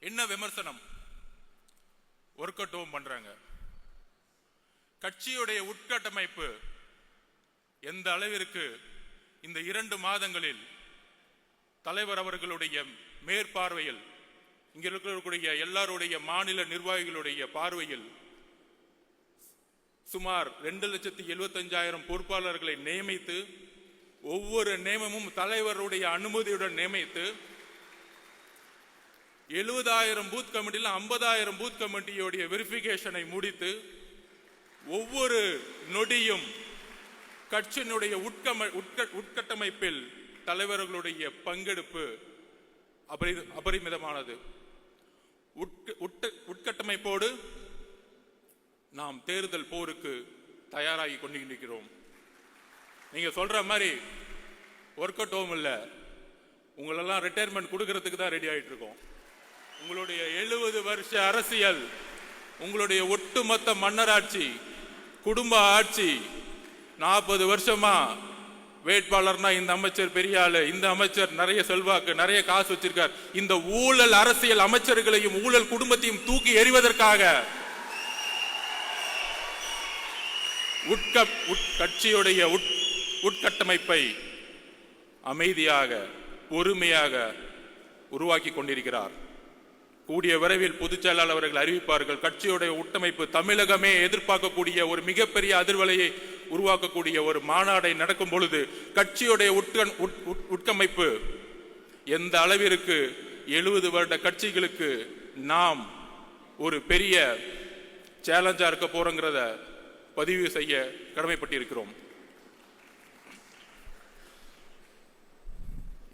என்ன விமர்சனம்? Work out home பண்றாங்க. கட்சியுடைய உட்கட்டமைப்பு எந்த அளவிற்கு இந்த 2 மாதங்களில் தலைவர் அவர்களுடைய மேற்பார்வையில், இங்க இருக்கக்கூடிய எல்லாருடைய மாநில நிர்வாகிகளுடைய பார்வையில் சுமார் 2,75,000 பொறுப்பாளர்களை நியமித்து, ஒவ்வொரு நியமமும் தலைவருடைய அனுமதியுடன் நியமித்து 70,000 பூத் கமிட்டியில் 50,000 பூத் கமிட்டியோடைய வெரிஃபிகேஷனை முடித்து, ஒவ்வொரு நொடியும் கட்சியினுடைய உட்கட்டமைப்பில் தலைவர்களுடைய பங்கெடுப்பு அபரிமிதமானது. உட்கட்டமைப்போடு நாம் தேர்தல் போருக்கு தயாராகி கொண்டிருக்கிறோம். நீங்க சொல்ற மாதிரி ஒர்க் அவுட் ஹோம் இல்ல, உங்களெல்லாம் ரிட்டையர்மெண்ட் கொடுக்கறதுக்கு தான் ரெடி ஆயிட்டு இருக்கோம். உங்களுடைய 70 வருஷ அரசியல், உங்களுடைய ஒட்டுமொத்த மன்னராட்சி, குடும்ப ஆட்சி, 40 வருஷமா வேட்பாளர்னா இந்த அமைச்சர் பெரிய ஆளு, இந்த அமைச்சர் நிறைய செல்வாக்கு, நிறைய காசு வச்சிருக்கார், இந்த ஊழல் அரசியல் அமைச்சர்களையும் ஊழல் குடும்பத்தையும் தூக்கி எறிவதற்காக கட்சியுடைய உட்கட்டமைப்பை அமைதியாக பொறுமையாக உருவாக்கி கொண்டிருக்கிறார். கூடிய விரைவில் பொதுச் செயலாளர் அவர்கள் அறிவிப்பார்கள். கட்சியுடைய உட்டமைப்பு தமிழகமே எதிர்பார்க்கக்கூடிய ஒரு மிகப்பெரிய அதிர்வலையை உருவாக்கக்கூடிய ஒரு மாநாடை நடக்கும் பொழுது கட்சியுடைய உட்கமைப்பு எந்த அளவிற்கு 70 வருட கட்சிகளுக்கு நாம் ஒரு பெரிய சேலஞ்சா இருக்க போறோங்கிறத பதிவு செய்ய கடமைப்பட்டிருக்கிறோம்.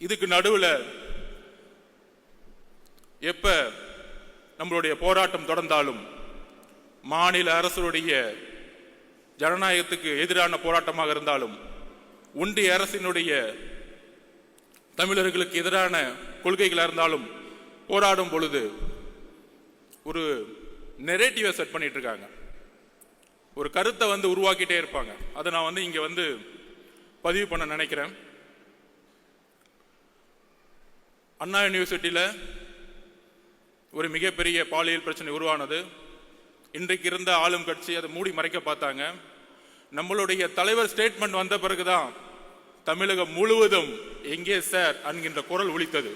இதுக்கு நடுவில் எப்ப நம்மளுடைய போராட்டம் தொடர்ந்தாலும், மாநில அரசுடைய ஜனநாயகத்துக்கு எதிரான போராட்டமாக இருந்தாலும், ஒன்றிய அரசினுடைய தமிழர்களுக்கு எதிரான கொள்கைகளாக இருந்தாலும், போராடும் பொழுது ஒரு நெரேட்டிவை செட் பண்ணிட்டு இருக்காங்க. ஒரு கருத்தை உருவாக்கிட்டே இருப்பாங்க. அதை நான் இங்க பதிவு பண்ண நினைக்கிறேன். அண்ணா யூனிவர்சிட்டியில ஒரு மிகப்பெரிய பாலியல் பிரச்சனை உருவானது. இன்றைக்கு இருந்த ஆளும் கட்சி அதை மூடி மறைக்க பார்த்தாங்க. நம்மளுடைய தலைவர் ஸ்டேட்மெண்ட் வந்த பிறகுதான் தமிழகம் முழுவதும் எங்கே சார் என்கின்ற குரல் ஒலித்தது.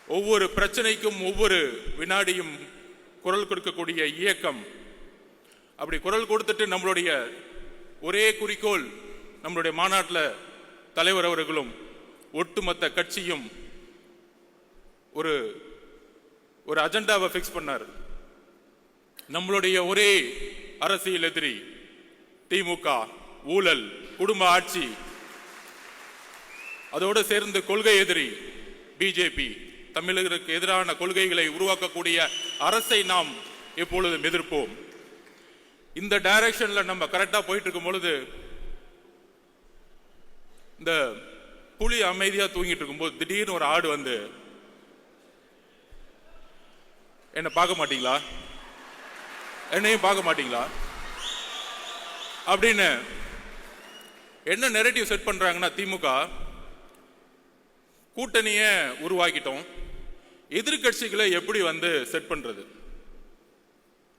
ஒவ்வொரு பிரச்சனைக்கும் ஒவ்வொரு வினாடியும் குரல் கொடுக்கக்கூடிய இயக்கம். அப்படி குரல் கொடுத்துட்டு நம்மளுடைய ஒரே குறிக்கோள், நம்மளுடைய மாநாட்டில் தலைவர் அவர்களும் ஒட்டுமொத்த கட்சியும் ஒரு அஜெண்டாவை பிக்ஸ் பண்ணார். நம்மளுடைய ஒரே அரசியல் எதிரி திமுக, ஊழல், குடும்ப ஆட்சி, அதோடு சேர்ந்து கொள்கை எதிரி பிஜேபி, தமிழர்களுக்கு எதிரான கொள்கைகளை உருவாக்கக்கூடிய அரசை நாம் எப்பொழுதும் எதிர்ப்போம். இந்த டைரக்ஷன்ல நம்ம கரெக்டா போயிட்டு இருக்கும் பொழுது, இந்த புலி அமைதியா தூங்கிட்டு இருக்கும்போது திடீர்னு ஒரு ஆடு என்ன பார்க்க மாட்டீங்களா, என்னையும் பார்க்க மாட்டீங்களா அப்படின்னு என்ன நெரேட்டிவ் செட் பண்றாங்கன்னா, திமுக கூட்டணிய உருவாக்கிட்டோம், எதிர்கட்சிகளை எப்படி செட் பண்றது,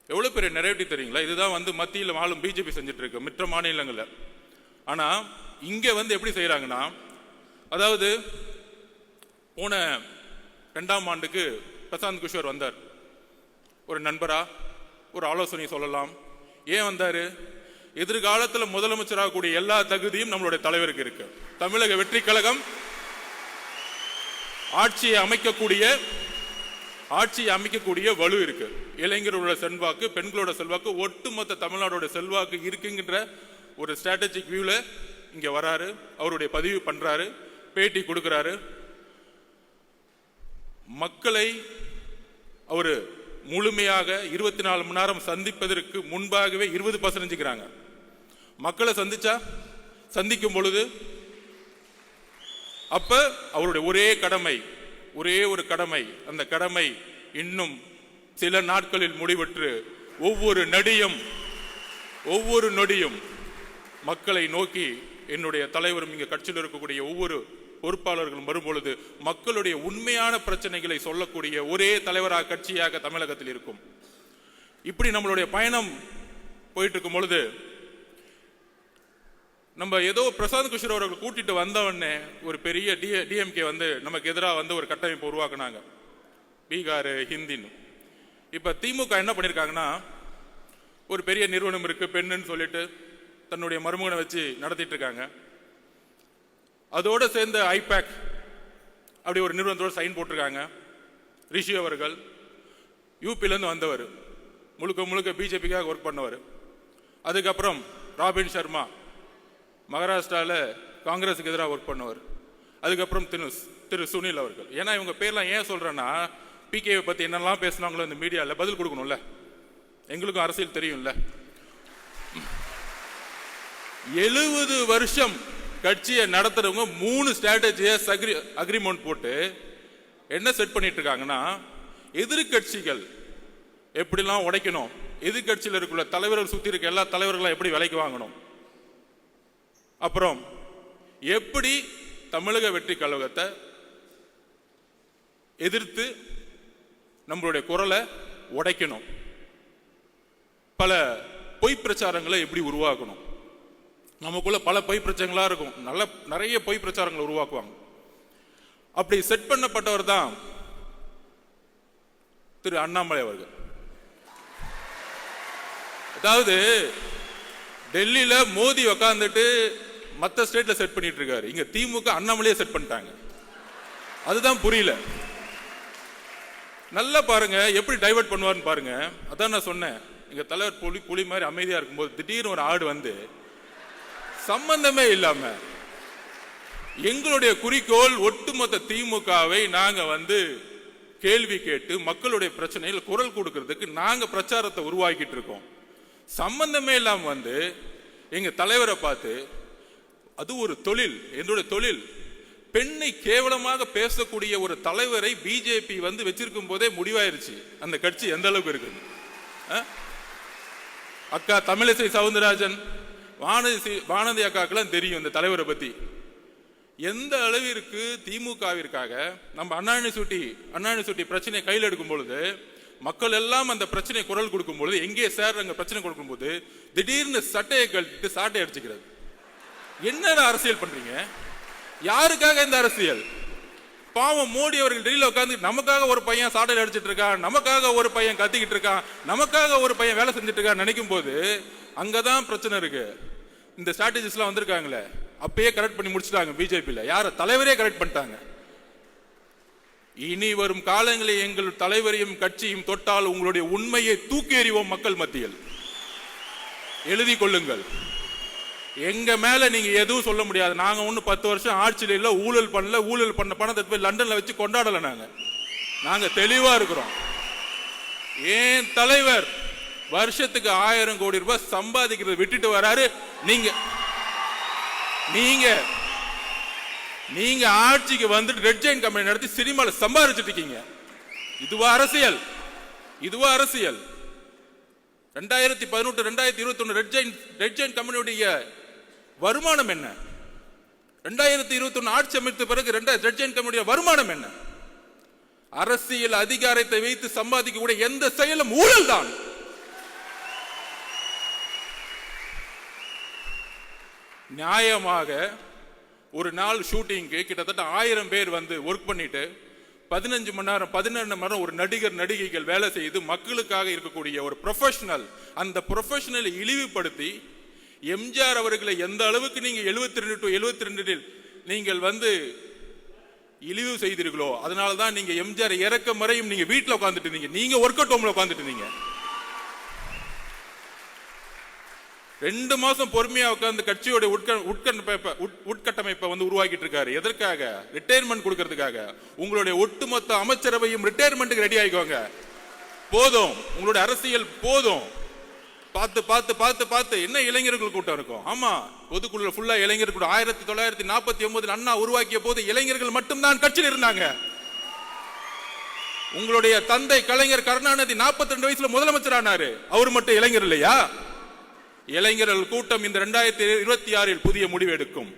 எவ்வளவு பெரிய நெரேட்டிவ் தெரியுங்களா? இதுதான் மத்தியில் ஆளும் பிஜேபி செஞ்சுட்டு இருக்கு மற்ற மாநிலங்கள்ல. ஆனா இங்க எப்படி செய்யறாங்கன்னா, அதாவது போன 2ஆம் ஆண்டுக்கு பிரசாந்த் கிஷோர் வந்தார். ஒரு நண்பரா ஒரு ஆலோசனை சொல்லலாம். ஏன் வந்தாரு? எதிர்காலத்தில் முதலமைச்சராக கூடிய எல்லா தகுதியும் நம்மளுடைய தலைவருக்கு இருக்கு. தமிழக வெற்றி கழகம் ஆட்சியை அமைக்கக்கூடிய வலு இருக்கு. இளைஞர்களோட செல்வாக்கு, பெண்களோட செல்வாக்கு, ஒட்டுமொத்த தமிழ்நாடோட செல்வாக்கு இருக்குங்கிற ஒரு ஸ்ட்ராட்டஜிக் வியூல இங்க வராரு. அவருடைய பதிவு பண்றாரு, பேட்டி கொடுக்கிறாரு. மக்களை அவரு முழுமையாக 24 மணி நேரம் சந்திப்பதற்கு முன்பாகவே 20% செஞ்சுக்கிறாங்க. மக்களை சந்திக்கும் பொழுது அப்ப அவருடைய ஒரே ஒரு கடமை, அந்த கடமை இன்னும் சில நாட்களில் முடிவற்று ஒவ்வொரு நொடியும் மக்களை நோக்கி என்னுடைய தலைவரும் இங்க கட்சியில் இருக்கக்கூடிய ஒவ்வொரு பொறுப்பாளர்கள் வரும்பொழுது மக்களுடைய உண்மையான பிரச்சனைகளை சொல்லக்கூடிய ஒரே தலைவராக கட்சியாக தமிழகத்தில் இருக்கும். இப்படி நம்மளுடைய பயணம் போயிட்டு இருக்கும் பொழுது நம்ம ஏதோ பிரசாந்த் கிஷோர் அவர்கள் கூட்டிட்டு வந்தவொடனே ஒரு பெரிய டிஎம்கே வந்து நமக்கு எதிராக வந்து ஒரு கட்டமைப்பு உருவாக்குனாங்க, பீகார் ஹிந்தின்னு. இப்ப திமுக என்ன பண்ணிருக்காங்கன்னா, ஒரு பெரிய நிறுவனம் இருக்கு பெண்ணுன்னு சொல்லிட்டு தன்னுடைய மருமகனை வச்சு நடத்திட்டு இருக்காங்க. அதோட சேர்ந்த ஐபேக் அப்படி ஒரு நிறுவனத்தோட சைன் போட்டிருக்காங்க. ரிஷி அவர்கள் யூபியிலேருந்து வந்தவர், முழுக்க முழுக்க பிஜேபிக்காக ஒர்க் பண்ணவர். அதுக்கப்புறம் ராபின் சர்மா மகாராஷ்டிராவில் காங்கிரஸுக்கு எதிராக ஒர்க் பண்ணவர். அதுக்கப்புறம் திரு சுனில் அவர்கள். ஏன்னா இவங்க பேர்லாம் ஏன் சொல்றேன்னா, பிகேவை பற்றி என்னெல்லாம் பேசினாங்களோ இந்த மீடியாவில் பதில் கொடுக்கணும்ல, எங்களுக்கும் அரசியல் தெரியும்ல. 70 வருஷம் கட்சியை நடத்துறவங்க 3 ஸ்ட்ராட்டஜியஸ் அக்ரிமெண்ட் போட்டு என்ன செட் பண்ணிட்டு இருக்காங்கன்னா, எதிர்கட்சிகள் எப்படிலாம் உடைக்கணும், எதிர்கட்சியில் இருக்கிற தலைவர்கள் சுத்தி இருக்க எல்லா தலைவர்களும் எப்படி விலைக்கு வாங்கணும், அப்புறம் எப்படி தமிழக வெற்றி கழகத்தை எதிர்த்து நம்மளுடைய குரலை உடைக்கணும், பல பொய் பிரச்சாரங்களை எப்படி உருவாக்கணும். நமக்குள்ள பல பொய் பிரச்சனைகளா இருக்கும், நிறைய பொய் பிரச்சாரங்களை உருவாக்குவாங்க. அப்படி செட் பண்ணப்பட்டவர் தான் திரு அண்ணாமலை அவர்கள். அதாவது டெல்லியில மோடி உக்காந்துட்டு மற்ற ஸ்டேட்ல செட் பண்ணிட்டு இருக்காரு, இங்க திமுக அண்ணாமலையே செட் பண்ணிட்டாங்க. அதுதான் புரியல. நல்லா பாருங்க எப்படி டைவர்ட் பண்ணுவார்னு பாருங்க. அதான் நான் சொன்னேன், எங்க தலைவர் புலி மாதிரி அமைதியா இருக்கும்போது திடீர்னு ஒரு ஆடு வந்து சம்பந்தமே இல்லாம எங்களுடைய குறிக்கோள் ஒட்டுமொத்த திமுகவை நாங்க வந்து கேள்வி கேட்டு மக்களுடைய பிரச்சனையில் குரல் கொடுக்கிறதுக்கு நாங்க பிரச்சாரத்தை உருவாக்கிட்டு இருக்கோம். சம்பந்தமே இல்லாம வந்து எங்க தலைவரை பார்த்து, அது ஒரு தொழில், என்னுடைய தொழில், பெண்ணை கேவலமாக பேசக்கூடிய ஒரு தலைவரை பிஜேபி வந்து வச்சிருக்கும் போதே முடிவாயிருச்சு அந்த கட்சி எந்த அளவுக்கு இருக்குது. அக்கா தமிழிசை சவுந்தரராஜன், வானதி அக்காக்கெல்லாம் தெரியும் இந்த தலைவரை பத்தி. எந்த அளவிற்கு திமுகவிற்காக நம்ம அண்ணாநிசுட்டி பிரச்சனையை கையில் எடுக்கும் பொழுது, மக்கள் எல்லாம் அந்த பிரச்சனை குரல் கொடுக்கும் பொழுது, எங்கே சார் அங்க பிரச்சனை கொடுக்கும் போது திடீர்னு சட்டையை கழட்டிட்டு சாட்டை அடிச்சுக்கிறது. என்ன அரசியல் பண்றீங்க? யாருக்காக இந்த அரசியல்? பாவம் மோடி அவர்கள் டெல்லியில உட்கார்ந்து நமக்காக ஒரு பையன் சாட்டையில் அடிச்சிட்டு இருக்கான், நமக்காக ஒரு பையன் கத்திக்கிட்டு இருக்கான், நமக்காக ஒரு பையன் வேலை செஞ்சுட்டு இருக்கான் நினைக்கும் போது அங்கதான் பிரச்சனை இருக்கு. இந்த ஸ்ட்ராட்டஜிஸ் எல்லாம் வந்திருக்காங்களே, அப்பயே கரெக்ட் பண்ணி முடிச்சுட்டாங்க பிஜேபியில. யார தலைவரே கரெக்ட் பண்ணிட்டாங்க. இனி வரும் காலங்களில் எங்கள் தலைவரையும் கட்சியும் தொட்டால் உங்களுடைய உண்மையை தூக்கி எறிவோம் மக்கள் மத்தியில். எழுதி கொள்ளுங்கள். எங்க மேல நீங்க எதுவும் சொல்ல முடியாது. நாங்க ஒண்ணு 10 வருஷம் ஆட்சியில இல்ல, ஊழல் பண்ணல, ஊழல் பண்ண பணத்தை போய் லண்டன்ல வச்சு கொண்டாடல. நாங்க தெளிவா இருக்கிறோம். ஏன் தலைவர் வருஷத்துக்கு 1000 கோடி ரூபாய் சம்பாதிக்கிறத விட்டுட்டு வராரு. நீங்க ஆட்சிக்கு வந்துட்டு ரெட் ஜெயின் கம்பெனி நடத்தி சினிமால சம்பாதிச்சுட்டு இருக்கீங்க. இதுவா அரசியல்? 2018 2021 ரெட் ஜெயின் கம்பெனியுடைய வருமானம் என்ன? 2021 ஆட்சி அமைத்த பிறகு ரெட் ஜெயின் கம்பெனியுடைய வருமானம் என்ன? அரசியல் அதிகாரத்தை வைத்து சம்பாதிக்கக்கூடிய எந்த செயலும் ஊழல் தான். நியாயமாக ஒரு நாள் ஷூட்டிங்க்கு கிட்டத்தட்ட 1000 பேர் வந்து ஒர்க் பண்ணிட்டு 15 மணி நேரம் 12 மணி நேரம் ஒரு நடிகைகள் வேலை செய்து மக்களுக்காக இருக்கக்கூடிய ஒரு ப்ரொஃபஷனல், அந்த ப்ரொஃபஷனலை இழிவுபடுத்தி எம்ஜிஆர் அவர்களை எந்த அளவுக்கு நீங்க 72 to 72 நீங்கள் வந்து இழிவு செய்தீர்களோ, அதனாலதான் நீங்க எம்ஜிஆர் இறக்க முறையும் நீங்க வீட்டில் உட்காந்துட்டு இருந்தீங்க, நீங்க ஒர்க் அவுட் ஹோம்ல உட்காந்துட்டு இருந்தீங்க. 2 மாசம் பொறுமையா உட்கார்ந்து கட்சியோட உட்கட்டமைப்பை வந்து உருவாக்கிட்டு இருக்காரு. எதற்காக? ரிட்டையர்மெண்ட் கொடுக்கறதுக்காக. உங்களுடைய ஒட்டுமொத்த அமைச்சரவையும் ரிட்டையர்மெண்ட்டுக்கு ரெடி ஆகிக்கோங்க. போதும், உங்களுடைய அரசியல் போதும். பார்த்து பார்த்து பார்த்து பார்த்து என்ன இளைஞர்கள் கூட்டம் இருக்கும். ஆமா, பொதுக்குழு ஃபுல்லா இளைஞர் கூட்டம். 1949 அண்ணா உருவாக்கிய போது இளைஞர்கள் மட்டும்தான் கட்சியில் இருந்தாங்க. உங்களுடைய தந்தை கலைஞர் கருணாநிதி 42 வயசுல முதலமைச்சர் ஆனாரு. அவர் மட்டும் இளைஞர் இல்லையா? இளைஞர்கள் கூட்டம் இந்த 2026 புதிய முடிவு எடுக்கும்.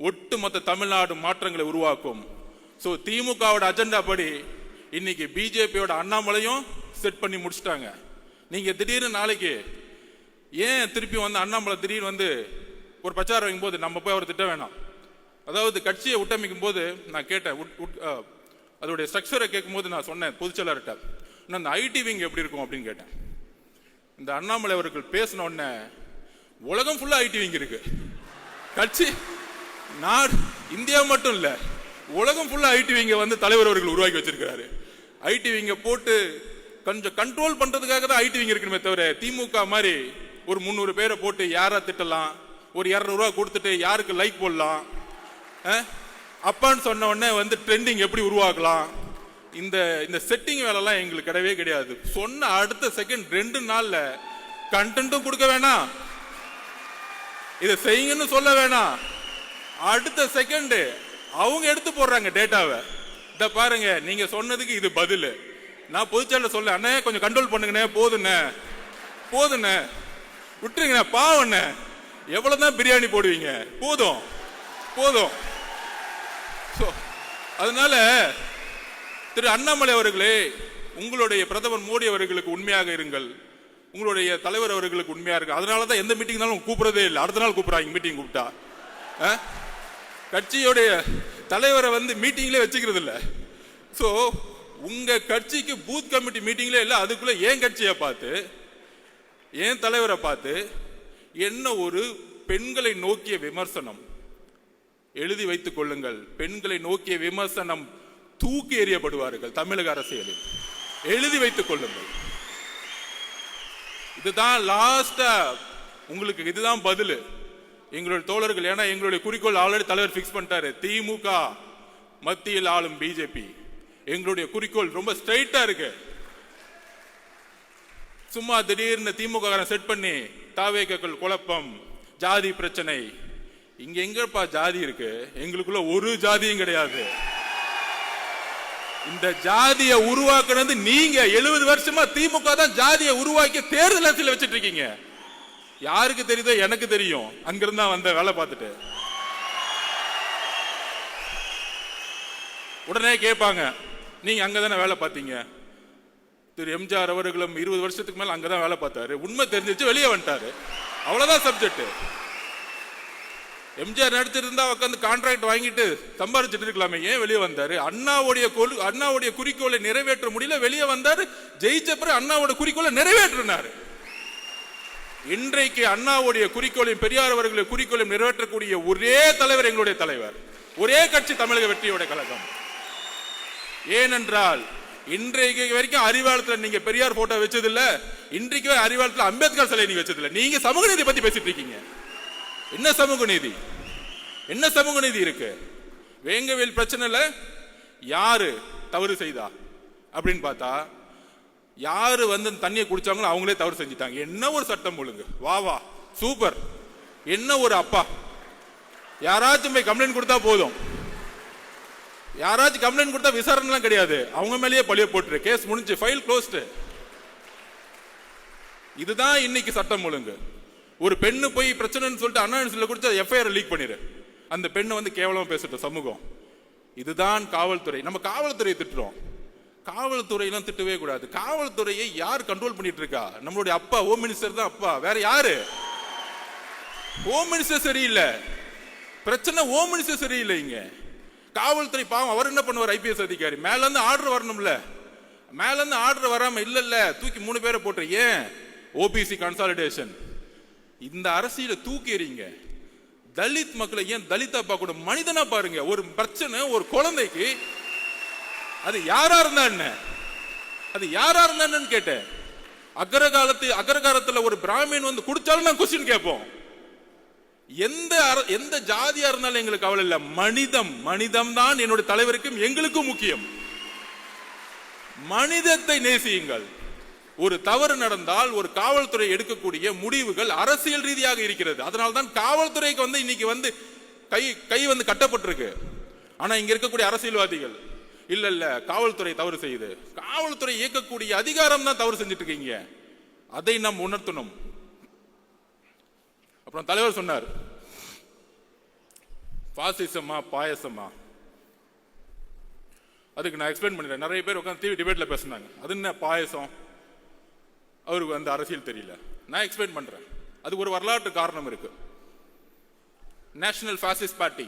ஒட்டுமொத்த தமிழ்நாடு மாற்றங்களை உருவாக்கும். ஸோ திமுகவோட அஜெண்டா படி இன்னைக்கு பிஜேபியோட அண்ணாமலையும் செட் பண்ணி முடிச்சிட்டாங்க. நீங்க திடீர்னு நாளைக்கு ஏன் திருப்பி வந்து அண்ணாமலை திடீர்னு வந்து ஒரு பிரச்சாரம் வைக்கும் போது நம்ம போய் அவர் திட்ட வேணாம். அதாவது கட்சியை விட்டமைக்கும் போது நான் கேட்டேன், அதோடைய ஸ்ட்ரக்சரை கேட்கும் போது நான் சொன்னேன் பொதுச்செயலாளர்கிட்ட, நான் இந்த ஐடி விங் எப்படி இருக்கும் அப்படின்னு கேட்டேன். இந்த அண்ணாமலை அவர்கள் பேசின உடனே உலகம் ஃபுல்லா ஐடி விங் இருக்கு, கட்சி நாடு இந்தியா மட்டும் இல்ல உலகம் ஃபுல்லா ஐடி விங்க வந்து தலைவர் அவர்கள் உருவாக்கி வச்சிருக்கிறாரு. ஐடி விங்க போட்டு கொஞ்சம் கண்ட்ரோல் பண்றதுக்காக தான் ஐடி விங் இருக்கணுமே தவிர திமுக மாதிரி ஒரு 300 பேரை போட்டு யாரா திட்டலாம், ஒரு 200 ரூபா கொடுத்துட்டு யாருக்கு லைக் போடலாம், அப்பான்னு சொன்ன உடனே வந்து ட்ரெண்டிங் எப்படி உருவாக்கலாம், இந்த செட்டிங் வேலைலாம் எங்களுக்கு கிடையவே கிடையாது. சொன்ன அடுத்த செகண்ட் 2 நாள்ல கண்டென்ட்டும் கொடுக்க வேணாம், இதை செய்யுங்கன்னு சொல்ல வேணாம், அடுத்த செகண்ட் அவங்க எடுத்து போடுறாங்க டேட்டாவை. இத பாருங்க, நீங்க சொன்னதுக்கு இது பதில். நான் பொதுச்செயலாளர் சொல்ல, அண்ணே கொஞ்சம் கண்ட்ரோல் பண்ணுங்கண்ணே, போதுண்ணே விட்டுருங்கண்ணே, பாவண்ணே எவ்வளவுதான் பிரியாணி போடுவீங்க, போதும். அதனால திரு அண்ணாமலை அவர்களே, உங்களுடைய பிரதமர் மோடி அவர்களுக்கு உண்மையாக இருங்கள், உங்களுடைய தலைவர் அவர்களுக்கு உண்மையா இருக்கு. அதனாலதான் எந்த மீட்டிங்னாலும் கூப்பிடறதே இல்லை, அடுத்த நாள் கூப்பிடுறாங்க மீட்டிங் கூப்பிட்டா. கட்சியோடைய தலைவரை வந்து மீட்டிங்லேயே வச்சுக்கிறது இல்லை. ஸோ உங்க கட்சிக்கு பூத் கமிட்டி மீட்டிங்லேயே இல்லை, அதுக்குள்ள ஏன் கட்சியை பார்த்து ஏன் தலைவரை பார்த்து என்ன ஒரு பெண்களை நோக்கிய விமர்சனம் எழுதி வைத்துக் கொள்ளுங்கள். பெண்களை நோக்கிய விமர்சனம் தூக்கி எறியப்படுவார்கள் தமிழக அரசியலில், எழுதி வைத்துக் கொள்ளுங்கள். இதுதான் லாஸ்டா உங்களுக்கு, இதுதான் பதில் எங்களுடைய தோழர்கள். ஏன்னா எங்களுடைய குறிக்கோள் ஆல்ரெடி தலைவர் பிக்ஸ் பண்ணிட்டாரு, திமுக மத்தியில் ஆளும் பிஜேபி. எங்களுடைய குறிக்கோள் ரொம்ப ஸ்ட்ரைட்டா இருக்கு. சும்மா திடீர்னு திமுக செட் பண்ணி தாவேக்கள் குழப்பம், ஜாதி பிரச்சனை, இங்க எங்கப்பா ஜாதி இருக்கு? எங்களுக்குள்ள ஒரு ஜாதியும் கிடையாது. இந்த ஜாதியை உருவாக்குனது நீங்க. 70 வருஷமா திமுக தான் ஜாதியை உருவாக்கி தேர்தல் அரசியல் வச்சிட்டு இருக்கீங்க. யாருக்கு தெரியுதோ எனக்கு தெரியும், அங்கிருந்தா வந்த வேலை பார்த்துட்டு உடனே கேட்பாங்க, நீங்க அங்கதானே வேலை பார்த்தீங்க. திரு எம்ஜிஆர் அவர்களும் 20 வருஷத்துக்கு மேல அங்கதான் வேலை பார்த்தாரு, உண்மை தெரிஞ்சிச்சு வெளியே வந்துட்டாரு, அவ்வளவுதான் சப்ஜெக்ட். எம்ஜிஆர் நடிச்சிருந்தா உட்காந்து கான்ட்ராக்ட் வாங்கிட்டு சம்பாதிச்சுட்டு இருக்கலாமே, ஏன் வெளியே வந்தாரு? அண்ணாவுடைய குறிக்கோளை நிறைவேற்ற முடியல, வெளியே வந்தாரு. ஜெயிச்ச பிறகு அண்ணாவோட குறிக்கோளை நிறைவேற்றினாரு. இன்றைக்கு அண்ணாவுடைய குறிக்கோளையும் பெரியார் அவர்களுடைய குறிக்கோளையும் நிறைவேற்றக்கூடிய ஒரே தலைவர் எங்களுடைய தலைவர், ஒரே கட்சி தமிழக வெற்றியோட கழகம். ஏனென்றால் இன்றைக்கு வரைக்கும் அறிவாலயத்தில் நீங்க பெரியார் போட்டோ வச்சதில்ல, இன்றைக்கு அறிவாலயத்தில் அம்பேத்கர் சிலை நீங்க வச்சதில்லை. நீங்க சமூக நீதி பத்தி பேசிட்டு இருக்கீங்க. என்ன சமூக நீதி? என்ன சமூக நீதி இருக்கு? வேங்கவேல் பிரச்சனைல யாரு தவறு செய்தா அப்படின்னு பார்த்தா, யாரு வந்து தண்ணியை குடிச்சாங்களோ அவங்களே தவறு செஞ்சுட்டாங்க. என்ன ஒரு சட்டம் ஒழுங்கு, வா சூப்பர். என்ன ஒரு அப்பா, யாராச்சும் போய் கம்ப்ளைண்ட் கொடுத்தா போதும், யாராச்சும் கம்ப்ளைண்ட் கொடுத்தா விசாரணைலாம் கிடையாது, அவங்க மேலேயே பழிய போட்டுரு, கேஸ் முடிஞ்சு, ஃபைல் க்ளோஸ்டு. இதுதான் இன்னைக்கு சட்டம் ஒழுங்கு. ஒரு பெண்ணு போய் பிரச்சனைன்னு சொல்லிட்டு அண்ணா கொடுத்து எஃப்ஐஆர் லீக் பண்ணிரு, அந்த பெண்ணை வந்து கேவலமா பேசட்டும் சமூகம். இதுதான் காவல்துறை. நம்ம காவல்துறையை திட்டுறோம், காவல்துறையெல்லாம் திட்டவே கூடாது. காவல்துறையை யார் கண்ட்ரோல் பண்ணிட்டு இருக்கா? நம்மளுடைய அப்பா ஹோம் மினிஸ்டர் தான் அப்பா, வேற யாரு? ஹோம் மினிஸ்டர் சரியில்லை, பிரச்சனை ஹோம் மினிஸ்டர் சரியில்லை. இங்க காவல்துறை பாவம், அவர் என்ன பண்ணுவார்? ஐபிஎஸ் அதிகாரி மேல இருந்து ஆர்டர் வரணும்ல, மேல இருந்து ஆர்டர் வராம இல்ல தூக்கி 3 பேரை போட்டு, ஏன் ஓபிசி கன்சாலிடேஷன், இந்த அரசியல தூக்கி எறிங்க. தலித் மக்களை ஏன் தலிதா பார்க்க, மனிதனா பாருங்க. ஒரு பிரச்சனை ஒரு குழந்தைக்கு, அது யாரா இருந்தா என்ன, அது யாரா இருந்தான்னு கேட்டேன். அக்ரகாரத்துல ஒரு பிராமின் வந்து குடிச்சாலும் நான் கொஸ்டின் கேட்போம். எந்த ஜாதியா இருந்தாலும் எங்களுக்கு கவலை இல்ல, மனிதம் தான் என்னுடைய தலைவருக்கும் எங்களுக்கும் முக்கியம். மனிதத்தை நேசியுங்கள். ஒரு தவறு நடந்தால் ஒரு காவல்துறை எடுக்கக்கூடிய முடிவுகள் அரசியல் ரீதியாக இருக்கிறது. அதனால்தான் காவல்துறைக்கு வந்து இன்னைக்கு வந்து கை வந்து கட்டப்பட்டிருக்கு. ஆனா இங்க இருக்கக்கூடிய அரசியல்வாதிகள் இல்ல காவல்துறை தவறு செய்யுது, காவல்துறை இயக்கக்கூடிய அதிகாரம் தான் தவறு செஞ்சுட்டு இருக்கீங்க, அதை நாம் உணர்த்தணும். அப்புறம் தலைவர் சொன்னார், பாசிசமா பாயசமா? அதுக்கு நான் எக்ஸ்பிளைன் பண்ணிடுறேன். நிறைய பேர் உட்காந்து டிவி டிபேட்ல பேசினாங்க, அது என்ன பாயசம், அவருக்கு அந்த அரசியல் தெரியல. நான் எக்ஸ்பிளைன் பண்றேன். அதுக்கு ஒரு வரலாற்று காரணம் இருக்கு. நேஷனல் பாசிஸ்ட் பார்ட்டி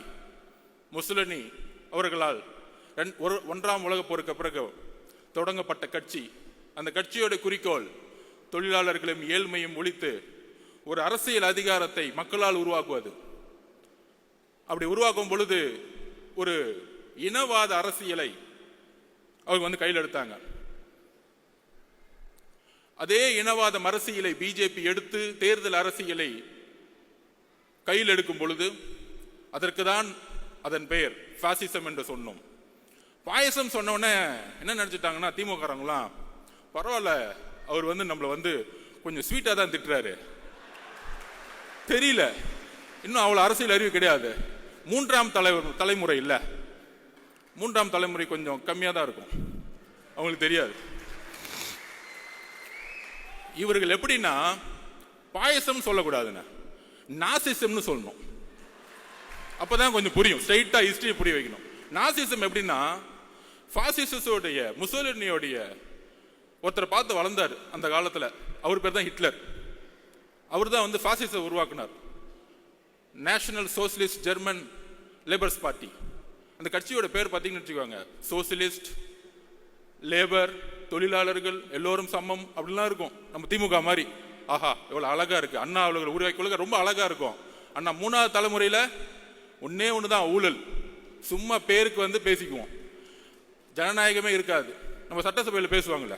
முசோலினி அவர்களால் ஒன்றாம் உலக போருக்கு பிறகு தொடங்கப்பட்ட கட்சி. அந்த கட்சியோட குறிக்கோள் தொழிலாளர்களும் ஏழ்மையும் ஒழித்து ஒரு அரசியல் அதிகாரத்தை மக்களால் உருவாக்குவது. அப்படி உருவாக்கும் பொழுது ஒரு இனவாத அரசியலை அவங்க கையில் எடுத்தாங்க. அதே இனவாத அரசியலை பிஜேபி எடுத்து தேர்தல் அரசியலை கையில் எடுக்கும் பொழுது அதற்கு தான் அதன் பெயர் பாசிசம் என்று சொன்னோம். பாயசம் சொன்ன உடனே என்ன நினைச்சிட்டாங்கன்னா, திமுகறாங்களாம் பரவாயில்ல, அவர் நம்மளை கொஞ்சம் ஸ்வீட்டா தான் திட்டுறாரு, தெரியல, இன்னும் அவ்வளவு அரசியல் அறிவு கிடையாது, மூன்றாம் தலைமுறை இல்ல, மூன்றாம் தலைமுறை கொஞ்சம் கம்மியா தான் இருக்கும், அவங்களுக்கு தெரியாது. இவர்கள் எப்படின்னா பாயசம் சொல்லக்கூடாதுன்னு நாசிசம்னு சொல்லணும். அப்பதான் கொஞ்சம் புரியும். ஸ்ட்ரைட்டா ஹிஸ்டரி புரிய வைக்கணும். நாசிசம் எப்படின்னா, பாசிசோடைய முசோலினியோடைய ஒருத்தரை பார்த்து வளர்ந்தார் அந்த காலத்துல. அவர் பேர் தான் ஹிட்லர். அவர் தான் பாசிச உருவாக்குனார். National socialist German labours party. அந்த கட்சியோட பேர் பார்த்தீங்கன்னு வச்சுக்கோங்க, சோசியலிஸ்ட், லேபர், தொழிலாளர்கள் எல்லோரும் சமம் அப்படிலாம் இருக்கும். நம்ம திமுக மாதிரி ஆஹா எவ்வளவு அழகா இருக்கு, அண்ணா அவர்கள் உருவாக்கி ரொம்ப அழகா இருக்கும். அண்ணா மூணாவது தலைமுறையில ஒன்னே ஒண்ணுதான் ஊழல், சும்மா பேருக்கு பேசிக்குவோம், ஜனநாயகமே இருக்காது. நம்ம சட்டசபையில் பேசுவாங்கல்ல,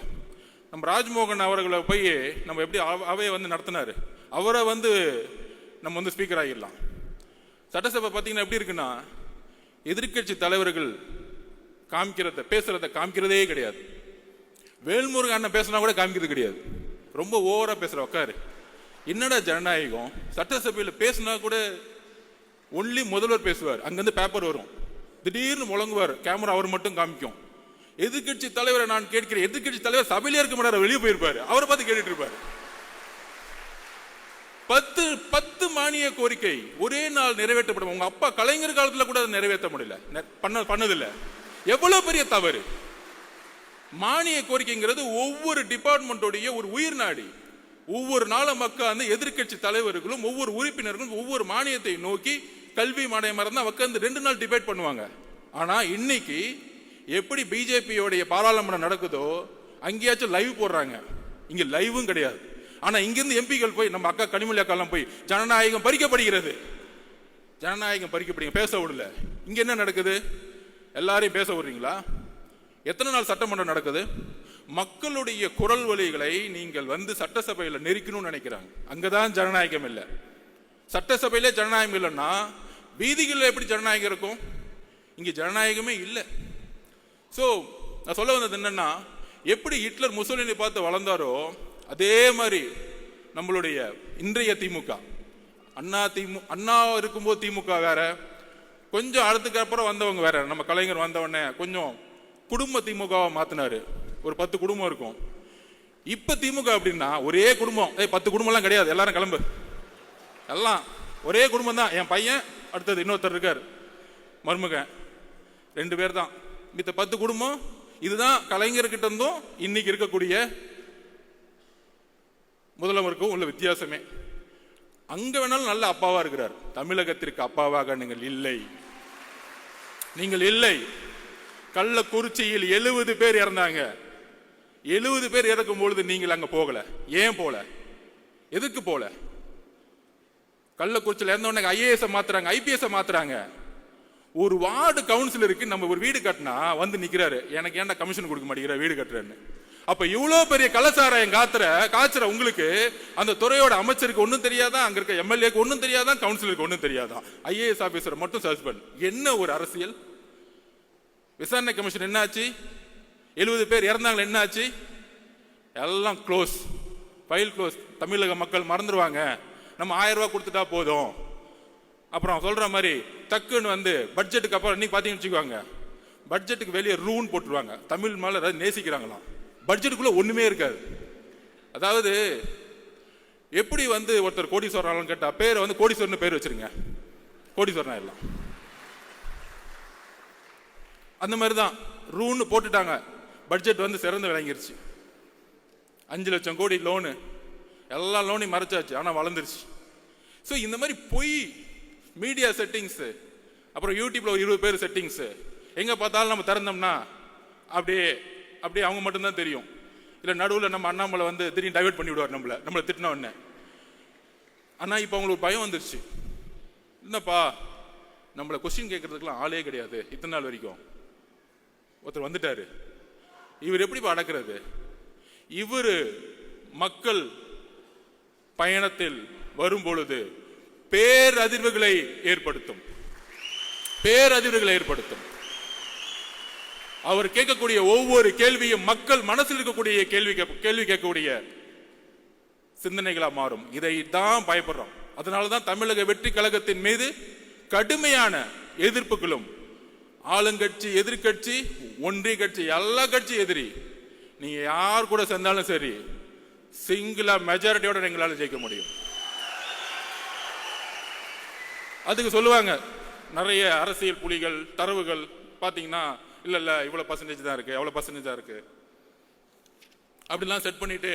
நம்ம ராஜ்மோகன் அவர்களை போய் நம்ம எப்படி அவையை நடத்தினாரு, அவரை நம்ம ஸ்பீக்கர் ஆகிடலாம். சட்டசபை பார்த்தீங்கன்னா எப்படி இருக்குன்னா, எதிர்கட்சி தலைவர்கள் பேசுறத காமிக்கிறதே கிடையாது. வேல்முருகன் அண்ணன் பேசினா கூட காமிக்கிறது கிடையாது, ரொம்ப ஓவரா பேசுற. உட்காரு, என்னடா ஜனநாயகம்? சட்டசபையில் பேசினா கூட ஒன்லி முதல்வர் பேசுவார், அங்கிருந்து பேப்பர் வரும், திடீர்னு முழங்குவார், கேமரா அவர் மட்டும் காமிக்கும். எதிர்கட்சி தலைவரை நான் கேட்கிறேன், எதிர்கட்சி தலைவர் சபையிலே இருக்க மாட்டார், வெளியே போயிருப்பாரு, அவரை பார்த்து கேட்டுட்டு இருப்பாரு. 10 மானிய கோரிக்கை ஒரே நாள் நிறைவேற்றப்படும். உங்க அப்பா கலைஞர் காலத்துல கூட நிறைவேற்ற முடியல, பண்ணதில்லை. எவ்வளவு பெரிய தவறு! மானிய கோரிக்கைங்கிறது ஒவ்வொரு டிபார்ட்மெண்டோடைய ஒரு உயிர் நாடி. ஒவ்வொரு நாளும் மக்கள் எதிர்கட்சி தலைவர்களும் ஒவ்வொரு உறுப்பினர்களும் ஒவ்வொரு மானியத்தை நோக்கி கல்வி மானியம் இருந்தா உட்காந்து 2 நாள் டிபேட் பண்ணுவாங்க. ஆனா இன்னைக்கு எப்படி பிஜேபியோடைய பாராளுமன்றம் நடக்குதோ அங்கேயாச்சும் லைவ் போடுறாங்க, இங்க லைவும் கிடையாது. ஆனா இங்கிருந்து எம்பிகள் போய், நம்ம அக்கா கனிமொழி அக்காலாம் போய், ஜனநாயகம் பறிக்கப்படுகிறது, ஜனநாயகம் பறிக்கப்படுங்க, பேச விடல. இங்க என்ன நடக்குது? எல்லாரையும் பேச விடுறீங்களா? எத்தனை நாள் சட்டமன்றம் நடக்குது? மக்களுடைய குரல் வலிகளை நீங்கள் சட்டசபையில நெருக்கணும்னு நினைக்கிறாங்க. அங்கதான் ஜனநாயகம் இல்லை. சட்டசபையிலே ஜனநாயகம் இல்லைன்னா வீதிகளில் எப்படி ஜனநாயகம் இருக்கும்? இங்க ஜனநாயகமே இல்லை. சோ நான் சொல்ல வந்தது என்னன்னா, எப்படி ஹிட்லர் முசோலினி பார்த்து வளர்ந்தாரோ அதே மாதிரி நம்மளுடைய இன்றைய திமுக, அண்ணா இருக்கும்போது திமுக வேற, கொஞ்சம் அடுத்துக்கு அப்புறம் வந்தவங்க வேற. நம்ம கலைஞர் வந்தவொடனே கொஞ்சம் குடும்ப திமுகவை மாத்தினாரு, ஒரு 10 குடும்பம் இருக்கும். இப்ப திமுக அப்படின்னா ஒரே குடும்பம், 10 குடும்பம் எல்லாம் கிடையாது, எல்லாரும் கிளம்பு, எல்லாம் ஒரே குடும்பம் தான். என் பையன், அடுத்தது இன்னொருத்தர் இருக்கார், மருமகன், 2 பேர் தான். மித்த 10 குடும்பம். இதுதான் கலைஞர்கிட்ட இருந்தும் இன்னைக்கு இருக்கக்கூடிய முதல்வருக்கும் உள்ள வித்தியாசமே. அங்க வேணாலும் நல்ல அப்பாவா இருக்கிறார், தமிழகத்திற்கு அப்பாவாக நீங்கள் இல்லை, நீங்கள் இல்லை. கள்ளக்குறிச்சியில் 70 பேர் இறந்தாங்க. 70 பேர் இறக்கும் பொழுது நீங்கள் அங்க போகல. ஏன் போல? எதுக்கு போல? கள்ளக்குறிச்சியில் இறந்த உடனே ஐஏஎஸ் மாத்துறாங்க, ஐபிஎஸ் மாத்துறாங்க. ஒரு வார்டு கவுன்சிலருக்கு நம்ம ஒரு வீடு கட்டினா நிக்கிறாரு, எனக்கு ஏன்டா கமிஷன் கொடுக்க மாட்டேங்கிற வீடு கட்டுறேன்னு. அப்ப இவ்வளவு பெரிய கலாச்சாரம் காய்ச்சற உங்களுக்கு அந்த துறையோட அமைச்சருக்கு ஒன்னும் தெரியாதான், அங்க இருக்க எம்எல்ஏக்கு ஒன்னும் தெரியாதான், கவுன்சிலருக்கு ஒன்னும் தெரியாதான், ஐஏஎஸ் ஆபீசர் மட்டும் சஸ்பெண்ட். என்ன ஒரு அரசியல்? விசாரணை கமிஷன் என்னாச்சு? 70 பேர் இறந்தாங்க, என்னாச்சு? எல்லாம் க்ளோஸ், ஃபைல் க்ளோஸ். தமிழக மக்கள் மறந்துடுவாங்க, நம்ம 1000 ரூபாய் கொடுத்துட்டா போதும். அப்புறம் சொல்ற மாதிரி டக்குன்னு பட்ஜெட்டுக்கு அப்புறம் இன்னைக்கு பாத்தீங்கன்னு வச்சுக்குவாங்க, பட்ஜெட்டுக்கு வெளியே ரூன் போட்டுருவாங்க. தமிழ் மேல நேசிக்கிறாங்களாம், பட்ஜெட்டுக்குள்ள ஒண்ணுமே இருக்காது. அதாவது எப்படி ஒருத்தர் கோடீஸ்வரன் கேட்டா பேரை கோடீஸ்வரன் பேர் வச்சிருங்க, கோடீஸ்வரன் எல்லாம் அந்த மாதிரி தான் ரூன்னு போட்டுட்டாங்க. பட்ஜெட் வந்து சிறந்து விளங்கிருச்சு. 5 லட்சம் கோடி லோனு, எல்லா லோனையும் மறைச்சாச்சு, ஆனால் வளர்ந்துருச்சு. ஸோ இந்த மாதிரி பொய் மீடியா செட்டிங்ஸு, அப்புறம் யூடியூப்ல ஒரு 20 பேர் செட்டிங்ஸு, எங்கே பார்த்தாலும் நம்ம திறந்தோம்னா அப்படியே அப்படியே அவங்க மட்டும்தான் தெரியும். இல்லை நடுவில் நம்ம அண்ணாமலை வந்து திடீர்னு டைவர்ட் பண்ணி விடுவார் நம்மளை திட்டின உடனே. ஆனால் இப்போ அவங்களுக்கு பயம் வந்துருச்சு. என்னப்பா நம்மளை கொஸ்டின் கேட்கறதுக்குலாம் ஆளே கிடையாது, இத்தனை நாள் வரைக்கும் ஒருத்தர் வந்துட்டாரு, இவர் எப்படிப்பா அடக்கிறது? இவர் மக்கள் பயணத்தில் வரும் பொழுது பேரதிர்வுகளை ஏற்படுத்தும். அவர் கேட்கக்கூடிய ஒவ்வொரு கேள்வியும் மக்கள் மனசில் இருக்கக்கூடிய கேள்வி கேட்கக்கூடிய சிந்தனைகளா மாறும். இதை தான் பயப்படுறோம். அதனாலதான் தமிழக வெற்றி கழகத்தின் மீது கடுமையான எதிர்ப்புகளும், ஆளுங்கட்சி, எதிர்கட்சி, ஒன்றிய கட்சி, எல்லா கட்சி எதிரி. நீங்க யார் கூட சேர்ந்தாலும் சரி, சிங்கிளா மெஜாரிட்டியோட எங்களால ஜெயிக்க முடியும். அதுக்கு சொல்லுவாங்க நிறைய அரசியல் புலிகள், தரவுகள் பாத்தீங்கன்னா, இல்ல இவ்வளவு பர்சன்டேஜ் தான் இருக்கு, எவ்வளவு பர்சன்டேஜ் தான் இருக்கு அப்படிலாம் செட் பண்ணிட்டு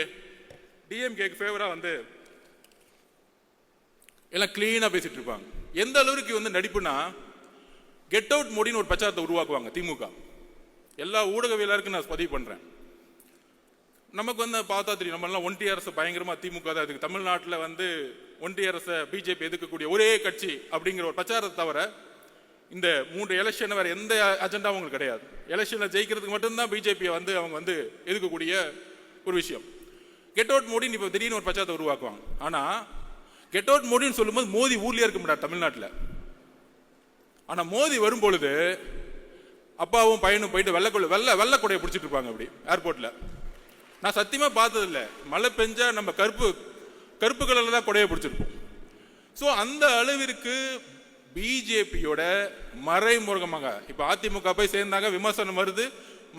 டிஎம்கேக்கு ஃபேவரா வந்து எல்லாம் கிளீனா பேசிட்டு இருப்பாங்க. எந்த அளவுக்கு வந்து நடிப்புனா, கெட் அவுட் மோடின்னு ஒரு பிரச்சாரத்தை உருவாக்குவாங்க திமுக. எல்லா ஊடகவியலாருக்கும் நான் பதிவு பண்றேன். நமக்கு வந்து பார்த்தா தெரியும், நம்ம எல்லாம் ஒன்றிய அரசு பயங்கரமா திமுக தான் இருக்கு. தமிழ்நாட்டில் வந்து ஒன்றிய அரசை பிஜேபி எதிர்க்கக்கூடிய ஒரே கட்சி அப்படிங்கிற ஒரு பிரச்சாரத்தை தவிர இந்த 3 எலெக்ஷன் வேற எந்த அஜெண்டா அவங்களுக்கு கிடையாது. எலெக்ஷன்ல ஜெயிக்கிறதுக்கு மட்டும்தான் பிஜேபியை வந்து அவங்க வந்து எதிர்க்கக்கூடிய ஒரு விஷயம். கெட் அவுட் மோடின்னு இப்போ திடீர்னு ஒரு பிரச்சாரத்தை உருவாக்குவாங்க. ஆனா கெட் அவுட் மோடின்னு சொல்லும்போது மோடி ஊர்லயே இருக்க மாட்டார் தமிழ்நாட்டில். ஆனா மோடி வரும் பொழுது அப்பாவும் பையனும் போயிட்டு வெள்ளை கொடையை பிடிச்சிட்டு இருப்பாங்க அப்படி ஏர்போர்ட்ல. நான் சத்தியமா பார்த்தது இல்லை. மழை பெஞ்சா நம்ம கருப்பு கலர்ல தான் கொடையை பிடிச்சிருப்போம். ஸோ அந்த அளவிற்கு பிஜேபியோட மறைமுகமாக இப்ப அதிமுக போய் சேர்ந்தாங்க, விமர்சனம் வருது,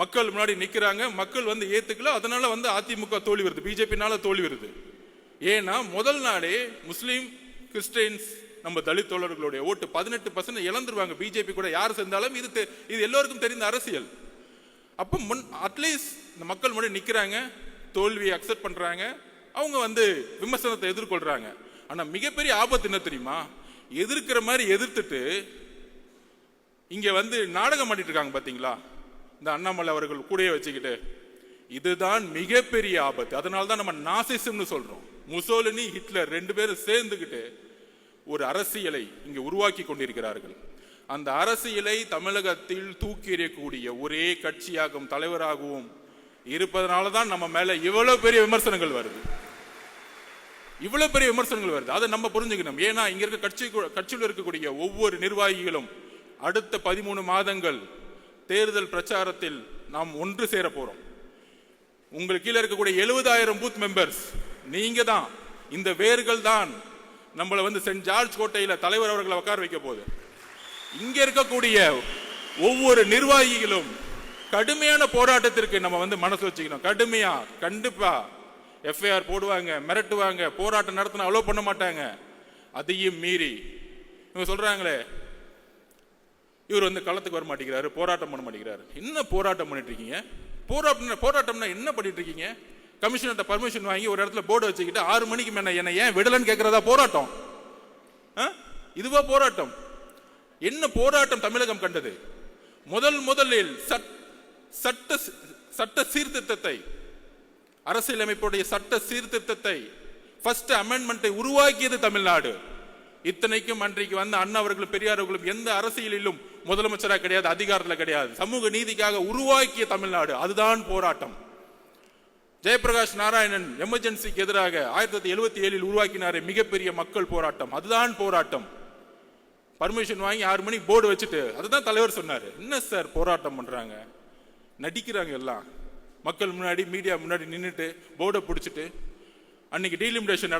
மக்கள் முன்னாடி நிக்கிறாங்க, மக்கள் வந்து ஏத்துக்கல, அதனால வந்து அதிமுக தோல்வி வருது, பிஜேபினால தோல்வி வருது. ஏன்னா முதல் நாளே முஸ்லீம், கிறிஸ்டியன்ஸ், நம்ம தலித் தோழர்களுடைய ஓட்டு 18% இழந்துருவாங்க பிஜேபி கூட யார் சேர்ந்தாலும். இது எல்லோருக்கும் தெரிந்த அரசியல். அப்போ அட்லீஸ்ட் இந்த மக்கள் முன்னாடி நிக்கிறாங்க, தோல்வியை அக்செப்ட் பண்றாங்க, அவங்க வந்து விமர்சனத்தை எதிர்கொள்றாங்க. ஆனா மிகப்பெரிய ஆபத்து என்ன தெரியுமா? எதிர்க்கிற மாதிரி எதிர்த்துட்டு இங்க வந்து நாடகம் பண்ணிட்டு இருக்காங்க பாத்தீங்களா, இந்த அண்ணாமலை அவர்கள் கூடயே வச்சுக்கிட்டு. இதுதான் மிகப்பெரிய ஆபத்து. அதனால்தான் நம்ம நாசிசம்னு சொல்றோம். முசோலினி, ஹிட்லர் 2 பேரும் சேர்ந்துகிட்டு ஒரு அரசியலை இங்க உருவாக்கி கொண்டிருக்கிறார்கள். அந்த அரசியலை தமிழகத்தில் தூக்கி எறியக்கூடிய ஒரே கட்சியாகவும் தலைவராகவும் இருப்பதனாலதான் நம்ம மேல இவ்வளவு பெரிய விமர்சனங்கள் வருது. அதை நம்ம புரிஞ்சுக்கணும். ஏன்னா இங்க இருக்க கட்சியில் இருக்கக்கூடிய ஒவ்வொரு நிர்வாகிகளும் அடுத்த 13 மாதங்கள் தேர்தல் பிரச்சாரத்தில் நாம் ஒன்று சேர போறோம். உங்களுக்கு கீழே இருக்கக்கூடிய 70,000 பூத் மெம்பர்ஸ் நீங்க தான். இந்த வேர்கள் தான் நம்மளை வந்து சென்ட் ஜார்ஜ் கோட்டையில தலைவர் அவர்களை உட்கார வைக்க போகுது. இங்க இருக்கக்கூடிய ஒவ்வொரு நிர்வாகிகளும் கடுமையான போராட்டத்திற்கு நம்ம வந்து மனசு வச்சுக்கணும். கடுமையா, கண்டிப்பா எஃப்ஐஆர் போடுவாங்க, மிரட்டுவாங்க, போராட்டம் நடத்தினா அலோ பண்ண மாட்டாங்க. அதையும் மீறி இவங்க சொல்றாங்களே, இவர் வந்து களத்துக்கு வர மாட்டேங்கிறாரு, போராட்டம் பண்ண மாட்டேங்கிறாரு. என்ன போராட்டம் பண்ணிட்டு இருக்கீங்க? போராட்டம்னா என்ன பண்ணிட்டு இருக்கீங்க? கமிஷனர்ட்ட பர்மிஷன் வாங்கி ஒரு இடத்துல போர்டு வச்சுக்கிட்டு 6 மணிக்கு மேல என்ன ஏன் விடலன்னு கேட்கறதா போராட்டம்? இதுவா போராட்டம்? என்ன போராட்டம் தமிழகம் கண்டது? முதலில் சட்ட சீர்திருத்தத்தை, அரசியலமைப்புடைய சட்ட சீர்திருத்தத்தை, ஃபர்ஸ்ட் அமெண்ட்மெண்டை உருவாக்கியது தமிழ்நாடு. இத்தனைக்கும் அன்றைக்கு வந்த அண்ணா அவர்களும் பெரியார் அவர்களும் எந்த அரசியலிலும் முதலமைச்சராக கிடையாது, அதிகாரத்தில் கிடையாது. சமூக நீதிக்காக உருவாக்கிய தமிழ்நாடு. அதுதான் போராட்டம். ஜெயபிரகாஷ் நாராயணன் எமர்ஜென்சிக்கு எதிராக 1977 உருவாக்கினாரே மிகப்பெரிய மக்கள் போராட்டம். அதுதான் போராட்டம். பர்மிஷன் வாங்கி 6 மணிக்கு போர்டு வச்சுட்டு, அதுதான் தலைவர் சொன்னாரு. என்ன சார் போராட்டம் பண்றாங்க, நடிக்கிறாங்க எல்லாம். மக்கள் முன்னாடி, மீடியா முன்னாடி நின்றுட்டு போர்டை பிடிச்சிட்டு. அன்னைக்கு டீலிமிடேஷன்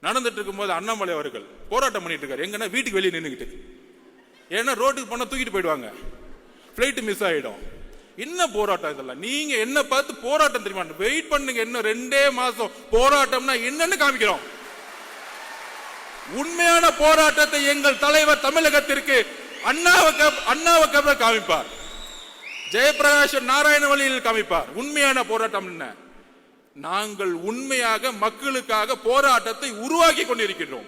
நடந்துட்டு இருக்கும்போது அண்ணாமலை அவர்கள் போராட்டம் பண்ணிட்டு இருக்காரு. எங்கன்னா வீட்டுக்கு வெளியே நின்றுக்கிட்டு. ஏன்னா ரோட்டுக்கு போனா தூக்கிட்டு போயிடுவாங்க, பிளைட் மிஸ் ஆயிடும். என்ன போராட்டம் இதெல்லாம்? நீங்க என்ன பார்த்து போராட்டம் தெரியுமா? வெயிட் பண்ணுங்க, இன்னும் 2 மாசம் போராட்டம்னா என்னன்னு காமிக்கிறோம். உண்மையான போராட்டத்தை எங்கள் தலைவர் தமிழகத்திற்கு அண்ணாவை காமிப்பார், ஜெயபிரகாஷ் நாராயண வழியில் காமிப்பார். உண்மையான போராட்டம் என்ன? நாங்கள் உண்மையாக மக்களுக்காக போராட்டத்தை உருவாக்கி கொண்டிருக்கிறோம்.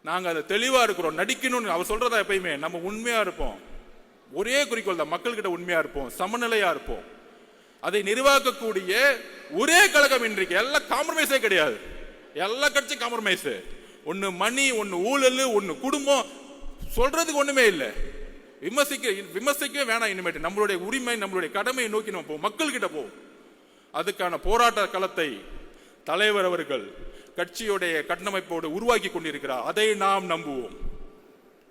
நாங்க அதை தெளிவா இருக்கிறோம். நடிக்கணும்னு அவர் சொல்றதா எப்பயுமே நம்ம உண்மையா இருப்போம். ஒரே குறிக்கோள் தான், மக்கள்கிட்ட உண்மையா இருப்போம், சமநிலையா இருப்போம். அதை நிர்வாகக்கூடிய ஒரே கழகம் இன்றைக்கு. எல்லாம் காம்ப்ரமைஸே கிடையாது, எல்லா கட்சியும் காம்ப்ரமைஸ். ஒன்னு மணி, ஒன்னு ஊழல், ஒன்னு குடும்பம், சொல்றதுக்கு ஒண்ணுமே இல்லை. விமர்சிக்கவே வேணாம். இனிமேட்டு நம்மளுடைய உரிமை, நம்மளுடைய கடமையை நோக்கி நம்ம போவோம், மக்கள் கிட்ட போவோம். அதுக்கான போராட்ட களத்தை தலைவர் அவர்கள் கட்சியுடைய கட்டமைப்போடு உருவாக்கி கொண்டிருக்கிறார். அதை நாம் நம்புவோம்.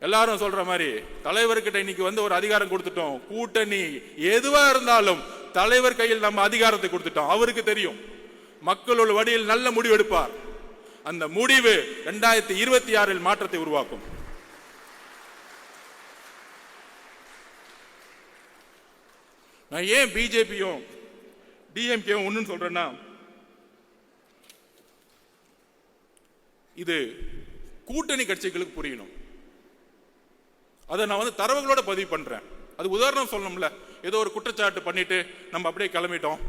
எல்லாரும் சொல்ற மாதிரி தலைவர்கிட்ட இன்னைக்கு வந்து ஒரு அதிகாரம் கொடுத்துட்டோம். கூட்டணி எதுவா இருந்தாலும் தலைவர் கையில் நம்ம அதிகாரத்தை கொடுத்துட்டோம். அவருக்கு தெரியும் மக்களோட வழியில் நல்ல முடிவு எடுப்பார். அந்த முடிவு 2026 மாற்றத்தை உருவாக்கும். நான் ஏன் பிஜேபியும் டிஎம்கேவும் ஒன்னு சொல்றேன்னா, இது கூட்டணி கட்சிகளுக்கு புரியணும். அதை நான் வந்து தரவுகளோட பதிவு பண்றேன். அது உதாரணம் சொல்லணும்ல. ஏதோ ஒரு குற்றச்சாட்டு பண்ணிட்டு நம்ம அப்படியே கிளம்பிட்டோம்.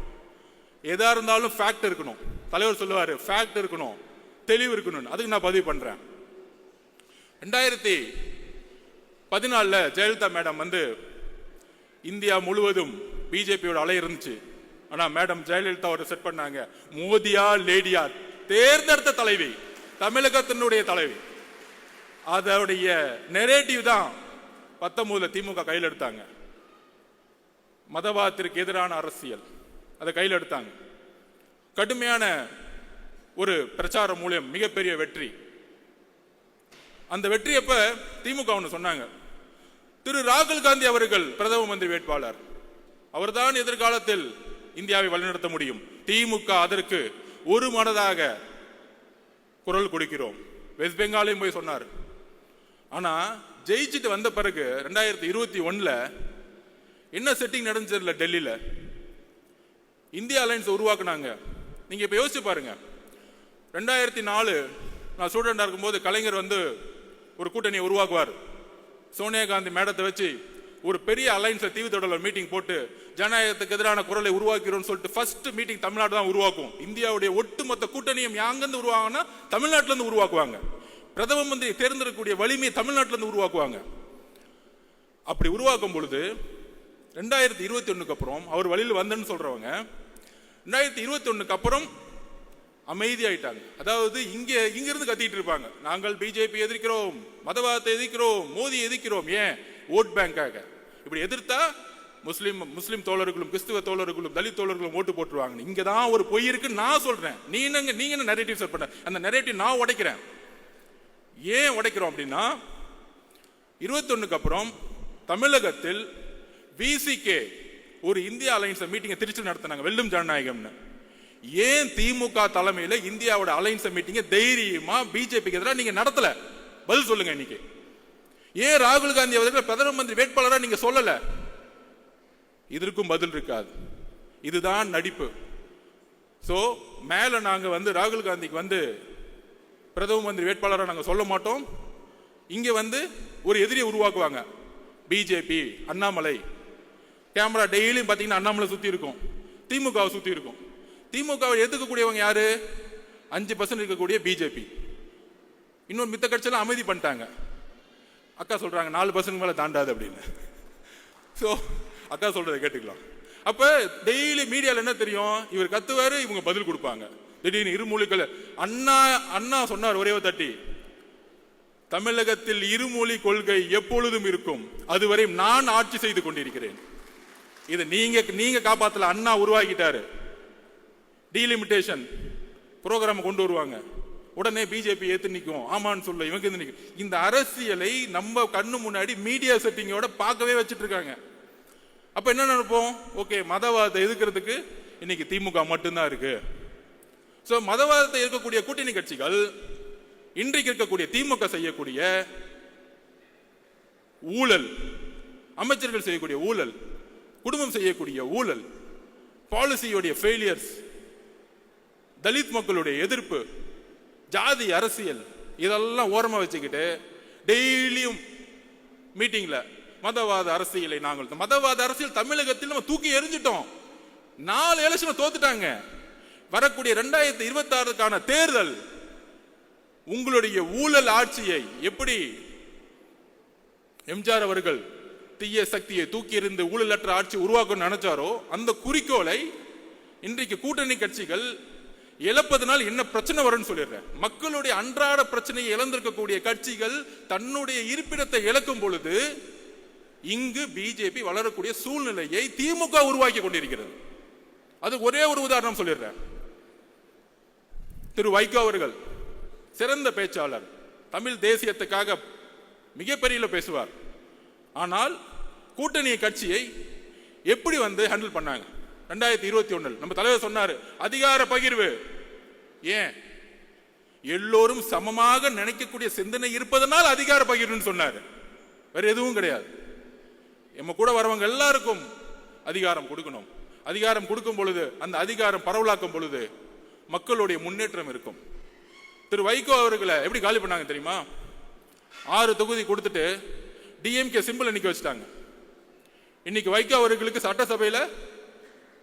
எதா இருந்தாலும் ஃபேக்ட் இருக்கணும். தலைவர் சொல்லுவாரு ஃபேக்ட் இருக்கணும், தெளிவு இருக்கணும். அதுக்கு நான் பதிவு பண்றேன். 2014 ஜெயலலிதா மேடம் வந்து இந்தியா முழுவதும் பிஜேபியோட அலை இருந்துச்சு. ஆனா மேடம் ஜெயலலிதா ஒரு செட் பண்ணாங்க, மோதியா லேடியா, தேர்ந்தெடுத்த தலைவி, தமிழகத்தினுடைய தலைவி. அதோடைய நெரேட்டிவ் தான் 19 திமுக கையில் எடுத்தாங்க. மதவாதத்திற்கு எதிரான அரசியல் அதை கையில் எடுத்தாங்க. கடுமையான ஒரு பிரச்சாரம் மூலம் மிகப்பெரிய வெற்றி. அந்த வெற்றி அப்ப திமுக ஒன்று சொன்னாங்க, திரு ராகுல் காந்தி அவர்கள் பிரதம மந்திரி வேட்பாளர், அவர்தான் எதிர்காலத்தில் இந்தியாவை வழிநடத்த முடியும். திமுக அதற்கு ஒரு மனதாக குரல் கொடுக்கிறோம். வெஸ்ட் பெங்காலையும் போய் சொன்னார். ஆனா ஜெயிச்சுட்டு வந்த பிறகு 2021 என்ன செட்டிங் நடந்துச்சு டெல்லியில, இந்தியா அலைன்ஸ் உருவாக்குனாங்க. நீங்க இப்ப யோசிச்சு பாருங்க. 2004 நான் ஸ்டூடெண்டா இருக்கும்போது கலைஞர் வந்து ஒரு கூட்டணியை உருவாக்குவார். சோனியா காந்தி மேடத்தை வச்சு ஒரு பெரிய அலைன்ஸ் தீவுத்தொடரில் மீட்டிங் போட்டு ஜனநாயகத்துக்கு எதிரான குரலை உருவாக்கிறோம்னு சொல்லிட்டு ஃபர்ஸ்ட் மீட்டிங் தமிழ்நாடு தான் உருவாக்கும். இந்தியாவுடைய ஒட்டுமொத்த கூட்டணியும் யாங்கிருந்து உருவாங்கன்னா தமிழ்நாட்டில இருந்து உருவாக்குவாங்க. பிரதம மந்திரி தேர்ந்தெடுக்கக்கூடிய வலிமையை தமிழ்நாட்டில இருந்து உருவாக்குவாங்க. அப்படி உருவாக்கும் பொழுது 2021 அப்புறம் அவர் வழியில் வந்தேன்னு சொல்றவங்க 2021 அப்புறம் அமைதியாயிட்டாங்க. அதாவது இங்கிருந்து கத்திட்டு இருப்பாங்க, நாங்கள் பிஜேபி எதிர்க்கிறோம், மதவாதத்தை எதிர்க்கிறோம், மோடி எதிர்க்கிறோம். ஏன்? ஓட் பேங்காக. இப்படி எதிர்த்தா முஸ்லிம் தோழர்களும் கிறிஸ்துவ தோழர்களும் தலித் தோழர்களும் ஓட்டு போட்டுருவாங்க. இங்க தான் ஒரு பொய் இருக்கு நான் சொல்றேன். நீங்க என்ன நரேட்டிவ் செட் பண்ண, அந்த நரேட்டிவ் நான் உடைக்கிறேன். ஏன் உடைக்கிறோம் அப்படின்னா 21 அப்புறம் தமிழகத்தில் விசிகே ஒரு இந்தியா அலைன்ஸ் மீட்டிங்கை திருச்சி நடத்தினாங்க, வெல்லும் ஜனநாயகம்னு. ஏன் திமுக தலைமையில இந்தியாவோட அலைன்ஸ் மீட்டிங்க தைரியமா பிஜேபிக்கு எதிராக நீங்க நடத்தல? பதில் சொல்லுங்க. இன்னைக்கு ஏன் ராகுல் காந்தி அவர்கள் பிரதம மந்திரி வேட்பாளராக நீங்க சொல்லல? இதற்கும் பதில் இருக்காது. இதுதான் நடிப்பு. சோ மேல நாங்க வந்து ராகுல் காந்திக்கு வந்து பிரதம மந்திரி வேட்பாளராக நாங்க சொல்ல மாட்டோம். இங்க வந்து ஒரு எதிரியை உருவாக்குவாங்க. பிஜேபி, அண்ணாமலை, கேமரா டெய்லியும் பாத்தீங்கன்னா அண்ணாமலை சுத்தி இருக்கும், திமுகவை சுத்தி இருக்கும். திமுகவை எதிர்க்கக்கூடியவங்க யாரு? 5% இருக்கக்கூடிய பிஜேபி. இன்னொரு மித்த கட்சியெல்லாம் அமைதி பண்ணிட்டாங்க. அக்கா சொல்றாங்க 4% மேல தாண்டாது அப்படின்னு. சோ அக்கா சொல்றதை கேட்டுக்கலாம். அப்ப டெய்லி மீடியால என்ன தெரியும்? இவர் கத்துவாரு, இவங்க பதில் கொடுப்பாங்க. திடீர்னு இருமொழிகள். அண்ணா சொன்னார் ஒரே தட்டி, தமிழகத்தில் இருமொழி கொள்கை எப்பொழுதும் இருக்கும், அதுவரை நான் ஆட்சி செய்து கொண்டிருக்கிறேன். இது நீங்க காப்பாத்தல, அண்ணா உருவாக்கிட்டாரு. டீலிமிட்டேஷன் புரோகிராம் கொண்டு வருவாங்க, உடனே பிஜேபி ஏத்து நிற்கும், ஆமான்னு சொல்ல இவங்க நிற்கும். இந்த அரசியலை நம்ம கண்ணு முன்னாடி மீடியா செட்டிங்கோட பார்க்கவே வச்சுட்டு இருக்காங்க. அப்ப என்ன நினைப்போம்? ஓகே, மதவாதத்தை எதிர்க்கிறதுக்கு இன்னைக்கு திமுக மட்டும்தான் இருக்கு. சோ மதவாதத்தை இருக்கக்கூடிய கூட்டணி கட்சிகள் இன்றைக்கு இருக்கக்கூடிய திமுக செய்யக்கூடிய ஊழல், அமைச்சர்கள் செய்யக்கூடிய ஊழல், குடும்பம் செய்யக்கூடிய ஊழல், பாலிசியோடைய ஃபெயிலியர்ஸ், தலித் மக்களுடைய எதிர்ப்பு, ஜாதி அரசியல், இதெல்லாம் ஓரமா வச்சுக்கிட்டு டெய்லியும் மீட்டிங்ல மதவாத அரசியலை நாங்கள் மதவாத அரசியல் தமிழகத்தில் நம்ம தூக்கி எறிஞ்சிட்டோம். 4 எலெக்ஷன் தோத்துட்டாங்க. வரக்கூடிய 2026க்கான தேர்தல் உங்களுடைய ஊழல் ஆட்சியை எப்படி எம்ஜிஆர் அவர்கள் தீய சக்தியை தூக்கி எறிந்து ஊழலற்ற ஆட்சி உருவாக்கணும்னு நினைச்சாரோ அந்த குறிக்கோளை இன்றைக்கு கூட்டணி கட்சிகள் இழப்பதனால் என்ன பிரச்சனை வரும்னு சொல்லிடுறேன். மக்களுடைய அன்றாட பிரச்சனையை இழந்திருக்கக்கூடிய கட்சிகள் தன்னுடைய இருப்பிடத்தை இழக்கும் பொழுது இங்கு பிஜேபி வளரக்கூடிய சூழ்நிலையை திமுக உருவாக்கி கொண்டிருக்கிறது. அது ஒரே ஒரு உதாரணம் சொல்லிடுறேன். திரு வைகோ அவர்கள் சிறந்த பேச்சாளர், தமிழ் தேசியத்துக்காக மிகப்பெரிய பேசுவார். ஆனால் கூட்டணி கட்சியை எப்படி ஹேண்டில் பண்ணாங்க 2021 நம்ம தலைவர் சொன்னாரு அதிகார பகிர்வு. ஏன் எல்லோரும் சமமாக நினைக்கக்கூடிய சிந்தனை இருப்பதனால் அதிகார பகிர்வுன்னு சொன்னாரு. வேற எதுவும் கிடையாது. நம்ம கூட வரவங்க எல்லாருக்கும் அதிகாரம் கொடுக்கணும். அதிகாரம் கொடுக்கும் பொழுது அந்த அதிகாரம் பரவலாக்கும் பொழுது மக்களுடைய முன்னேற்றம் இருக்கும். திரு வைகோ அவர்களை எப்படி காலி பண்ணாங்க தெரியுமா? 6 தொகுதி கொடுத்துட்டு டிஎம்கே சிம்பிள் நிக்க வச்சுட்டாங்க. இன்னைக்கு வைகோ அவர்களுக்கு சட்டசபையில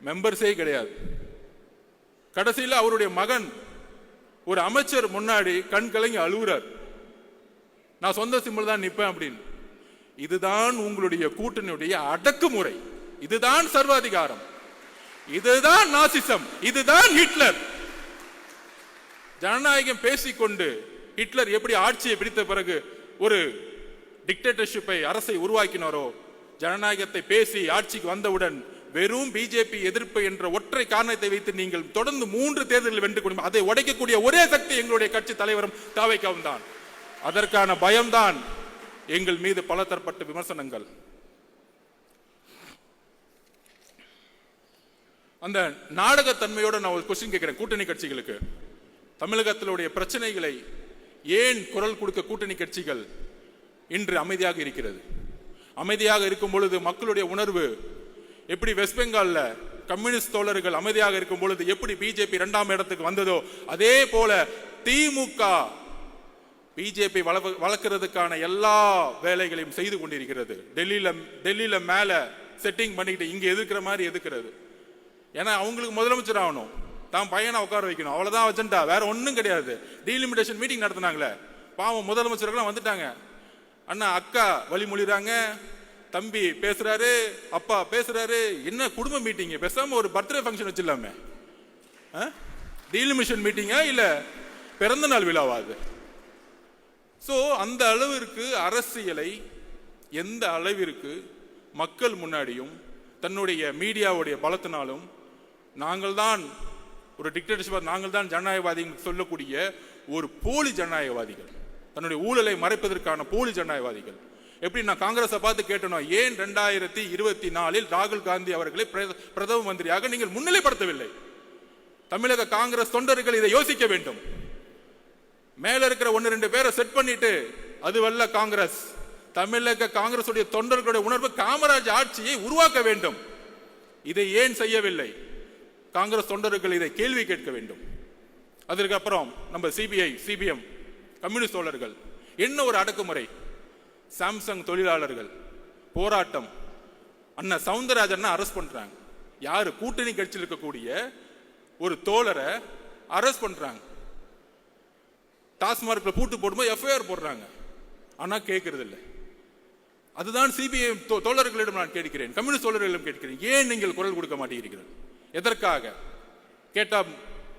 மெம்பர்ஸே கிடையாது. கடைசியில் அவருடைய மகன் ஒரு அமைச்சர் முன்னாடி கண் கலங்கி அழுகுறார், நான் சொந்த சிம்பிள் தான் நிப்பேன் அப்படின்னு. இதுதான் உங்களுடைய கூட்டணியுடைய அடக்குமுறை, இதுதான் சர்வாதிகாரம், இதுதான் நாசிசம், இதுதான் ஹிட்லர். ஜனநாயகம் பேசிக்கொண்டு ஹிட்லர் எப்படி ஆட்சியை பிடித்த பிறகு ஒரு டிக்டேட்டர்ஷிப்பை அரசை உருவாக்கினாரோ, ஜனநாயகத்தை பேசி ஆட்சிக்கு வந்தவுடன் வெறும் பிஜேபி எதிர்ப்பு என்ற ஒற்றை காரணத்தை வைத்து நீங்கள் தொடர்ந்து 3 தேர்தலில் வென்று கொண்டு அதை உடைக்கக்கூடிய ஒரே சக்தி எங்களுடைய கட்சி தலைவரும் தாவைக்காவும் தான். அதற்கான பயம்தான் எங்கள் மீது பல தரப்பட்ட விமர்சனங்கள். அந்த நாடகத்தன்மையோட நான் ஒரு கொஸ்டின் கேட்கிறேன் கூட்டணி கட்சிகளுக்கு. தமிழகத்தினுடைய பிரச்சனைகளை ஏன் குரல் கொடுக்க கூட்டணி கட்சிகள் இன்று அமைதியாக இருக்கிறது? அமைதியாக இருக்கும் பொழுது மக்களுடைய உணர்வு எப்படி வெஸ்ட் பெங்கால்ல கம்யூனிஸ்ட் தோழர்கள் அமைதியாக இருக்கும் பொழுது எப்படி பிஜேபி 2ஆம் இடத்துக்கு வந்ததோ அதே போல திமுக பிஜேபி வளர்க்கிறதுக்கான எல்லா வேலைகளையும் செய்து கொண்டிருக்கிறது. டெல்லியில மேல செட்டிங் பண்ணிக்கிட்டு இங்க எதிர்க்கிற மாதிரி எதிர்க்கிறது. ஏன்னா அவங்களுக்கு முதலமைச்சர் ஆகணும், தான் பையனை உட்கார வைக்கணும், அவ்வளவுதான் அஜெண்டா, வேற ஒன்றும் கிடையாது. டீலிமிடேஷன் மீட்டிங் நடத்தினாங்களே, பாவம் முதலமைச்சர்கள் வந்துட்டாங்க. அண்ணா அக்கா வழிமொழிறாங்க, தம்பி பேசுறாரு, அப்பா பேசுறாரு. என்ன குடும்ப மீட்டிங்? பேசாம ஒரு பர்த்டே ஃபங்க்ஷன் வச்சிடலாமே. டீலிமிஷன் மீட்டிங்கா இல்ல பிறந்த நாள் விழாவாது? சோ அந்த அளவிற்கு அரசியலை எந்த அளவிற்கு மக்கள் முன்னாடியும் தன்னுடைய மீடியாவுடைய பலத்தினாலும் நாங்கள் தான் ஒரு டிக்டேட்டர்ஷிப், நாங்கள் தான் ஜனநாயகவாதி சொல்லக்கூடிய ஒரு போலி ஜனநாயகவாதிகள், தன்னுடைய ஊழலை மறைப்பதற்கான போலி ஜனநாயகவாதிகள். எப்படி நான் காங்கிரஸை பார்த்து கேட்டணும், ஏன் 2024 ராகுல் காந்தி அவர்களை பிரதம மந்திரியாக நீங்கள் முன்னிலைப்படுத்தவில்லை? தமிழக காங்கிரஸ் தொண்டர்கள் இதை யோசிக்க வேண்டும். மேல இருக்கிற 1-2 பேரை செட் பண்ணிட்டு அது வல்ல காங்கிரஸ். தமிழக காங்கிரஸ் உடைய தொண்டர்களுடைய உணர்வு காமராஜ் ஆட்சியை உருவாக்க வேண்டும். இதை ஏன் செய்யவில்லை? காங்கிரஸ் தொண்டர்கள் இதை கேள்வி கேட்க வேண்டும். அதற்கு அப்புறம் நம்ம சிபிஐ சிபிஎம் கம்யூனிஸ்ட் தோழர்கள் என்ன ஒரு அடக்குமுறை. சாம்சங் தொழிலாளர்கள் போராட்டம், அண்ணா சவுந்தரராஜன் அரெஸ்ட் பண்றாங்க. யாரு? கூட்டணி கட்சியில் இருக்கக்கூடிய ஒரு தோழரை அரெஸ்ட் பண்றாங்க. டாஸ்மார்க்ல பூட்டு போடும்போது எஃப்ஐஆர் போடுறாங்க, ஆனா கேட்கறது இல்லை. அதுதான் சிபிஐ தோழர்களிடம் நான் கேட்கிறேன், கம்யூனிஸ்ட் தோழர்களிடம் கேட்கிறேன், ஏன் நீங்கள் குரல் கொடுக்க மாட்டேங்கிறீர்கள்? எதற்காக கேட்டா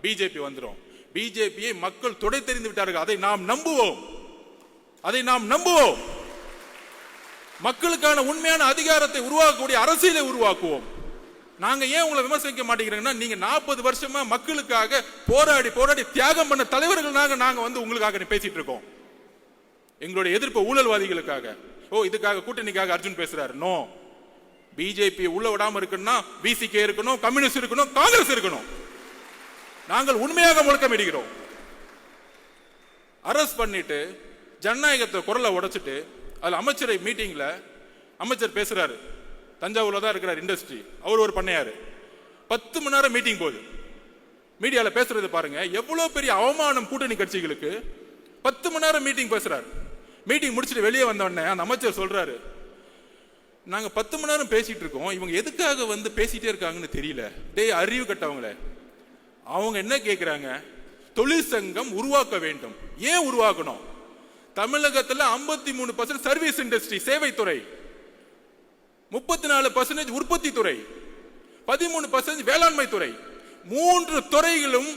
பிஜேபி வந்துடும். பிஜேபியை மக்கள் தொடை தெரிந்து விட்டார்கள். அதை நாம் நம்புவோம், அதை நாம் நம்புவோம். மக்களுக்கான உண்மையான அதிகாரத்தை உருவாக்கக்கூடிய அரசியலை உருவாக்குவோம். நாங்க ஏன் உங்களை விமர்சிக்க மாட்டேங்கிறோம்னா, நீங்க 40 வருஷமா மக்களுக்காக போராடி போராடி தியாகம் பண்ண தலைவர்கள் நாங்க உங்களுக்காக பேசிட்டு இருக்கோம். எங்களுடைய எதிர்ப்பு ஊழல்வாதிகளுக்காக. ஓ, இதுக்காக கூட்டணிக்காக அர்ஜுன் பேசுறாரு. நோ, பிஜேபி உள்ள விடாம இருக்குன்னா விசிகே இருக்கணும், கம்யூனிஸ்ட் இருக்கணும், காங்கிரஸ் இருக்கணும். நாங்கள் உண்மையாக முழக்கமிடுகிறோம். அரஸ்ட் பண்ணிட்டு ஜனநாயகத்தை குரலை உடைச்சிட்டு அதுல அமைச்சரை மீட்டிங்ல அமைச்சர் பேசுறாரு. தஞ்சாவூர்ல தான் இருக்கிறார் இண்டஸ்ட்ரி, அவர் ஒரு பண்ணையாரு. 10 மணி நேரம் மீட்டிங் போகுது. மீடியால பேசுறது பாருங்க, எவ்வளவு பெரிய அவமானம் கூட்டணி கட்சிகளுக்கு. 10 மணி நேரம் மீட்டிங் பேசுறாரு. மீட்டிங் முடிச்சுட்டு வெளியே வந்தோடனே அந்த அமைச்சர் சொல்றாரு, நாங்க 10 மணி நேரம் பேசிட்டு இருக்கோம், இவங்க எதுக்காக வந்து பேசிட்டே இருக்காங்கன்னு தெரியல. டேய் அறிவு கட்டவங்களே, அவங்க என்ன கேட்கிறாங்க, தொழிற்சங்கம் உருவாக்க வேண்டும். ஏன் உருவாக்கணும்? தமிழகத்தில் 53% சர்வீஸ் இண்டஸ்ட்ரி, சேவைத்துறை, 34% உற்பத்தி துறை, 13% வேளாண்மை துறை, 3 துறைகளும்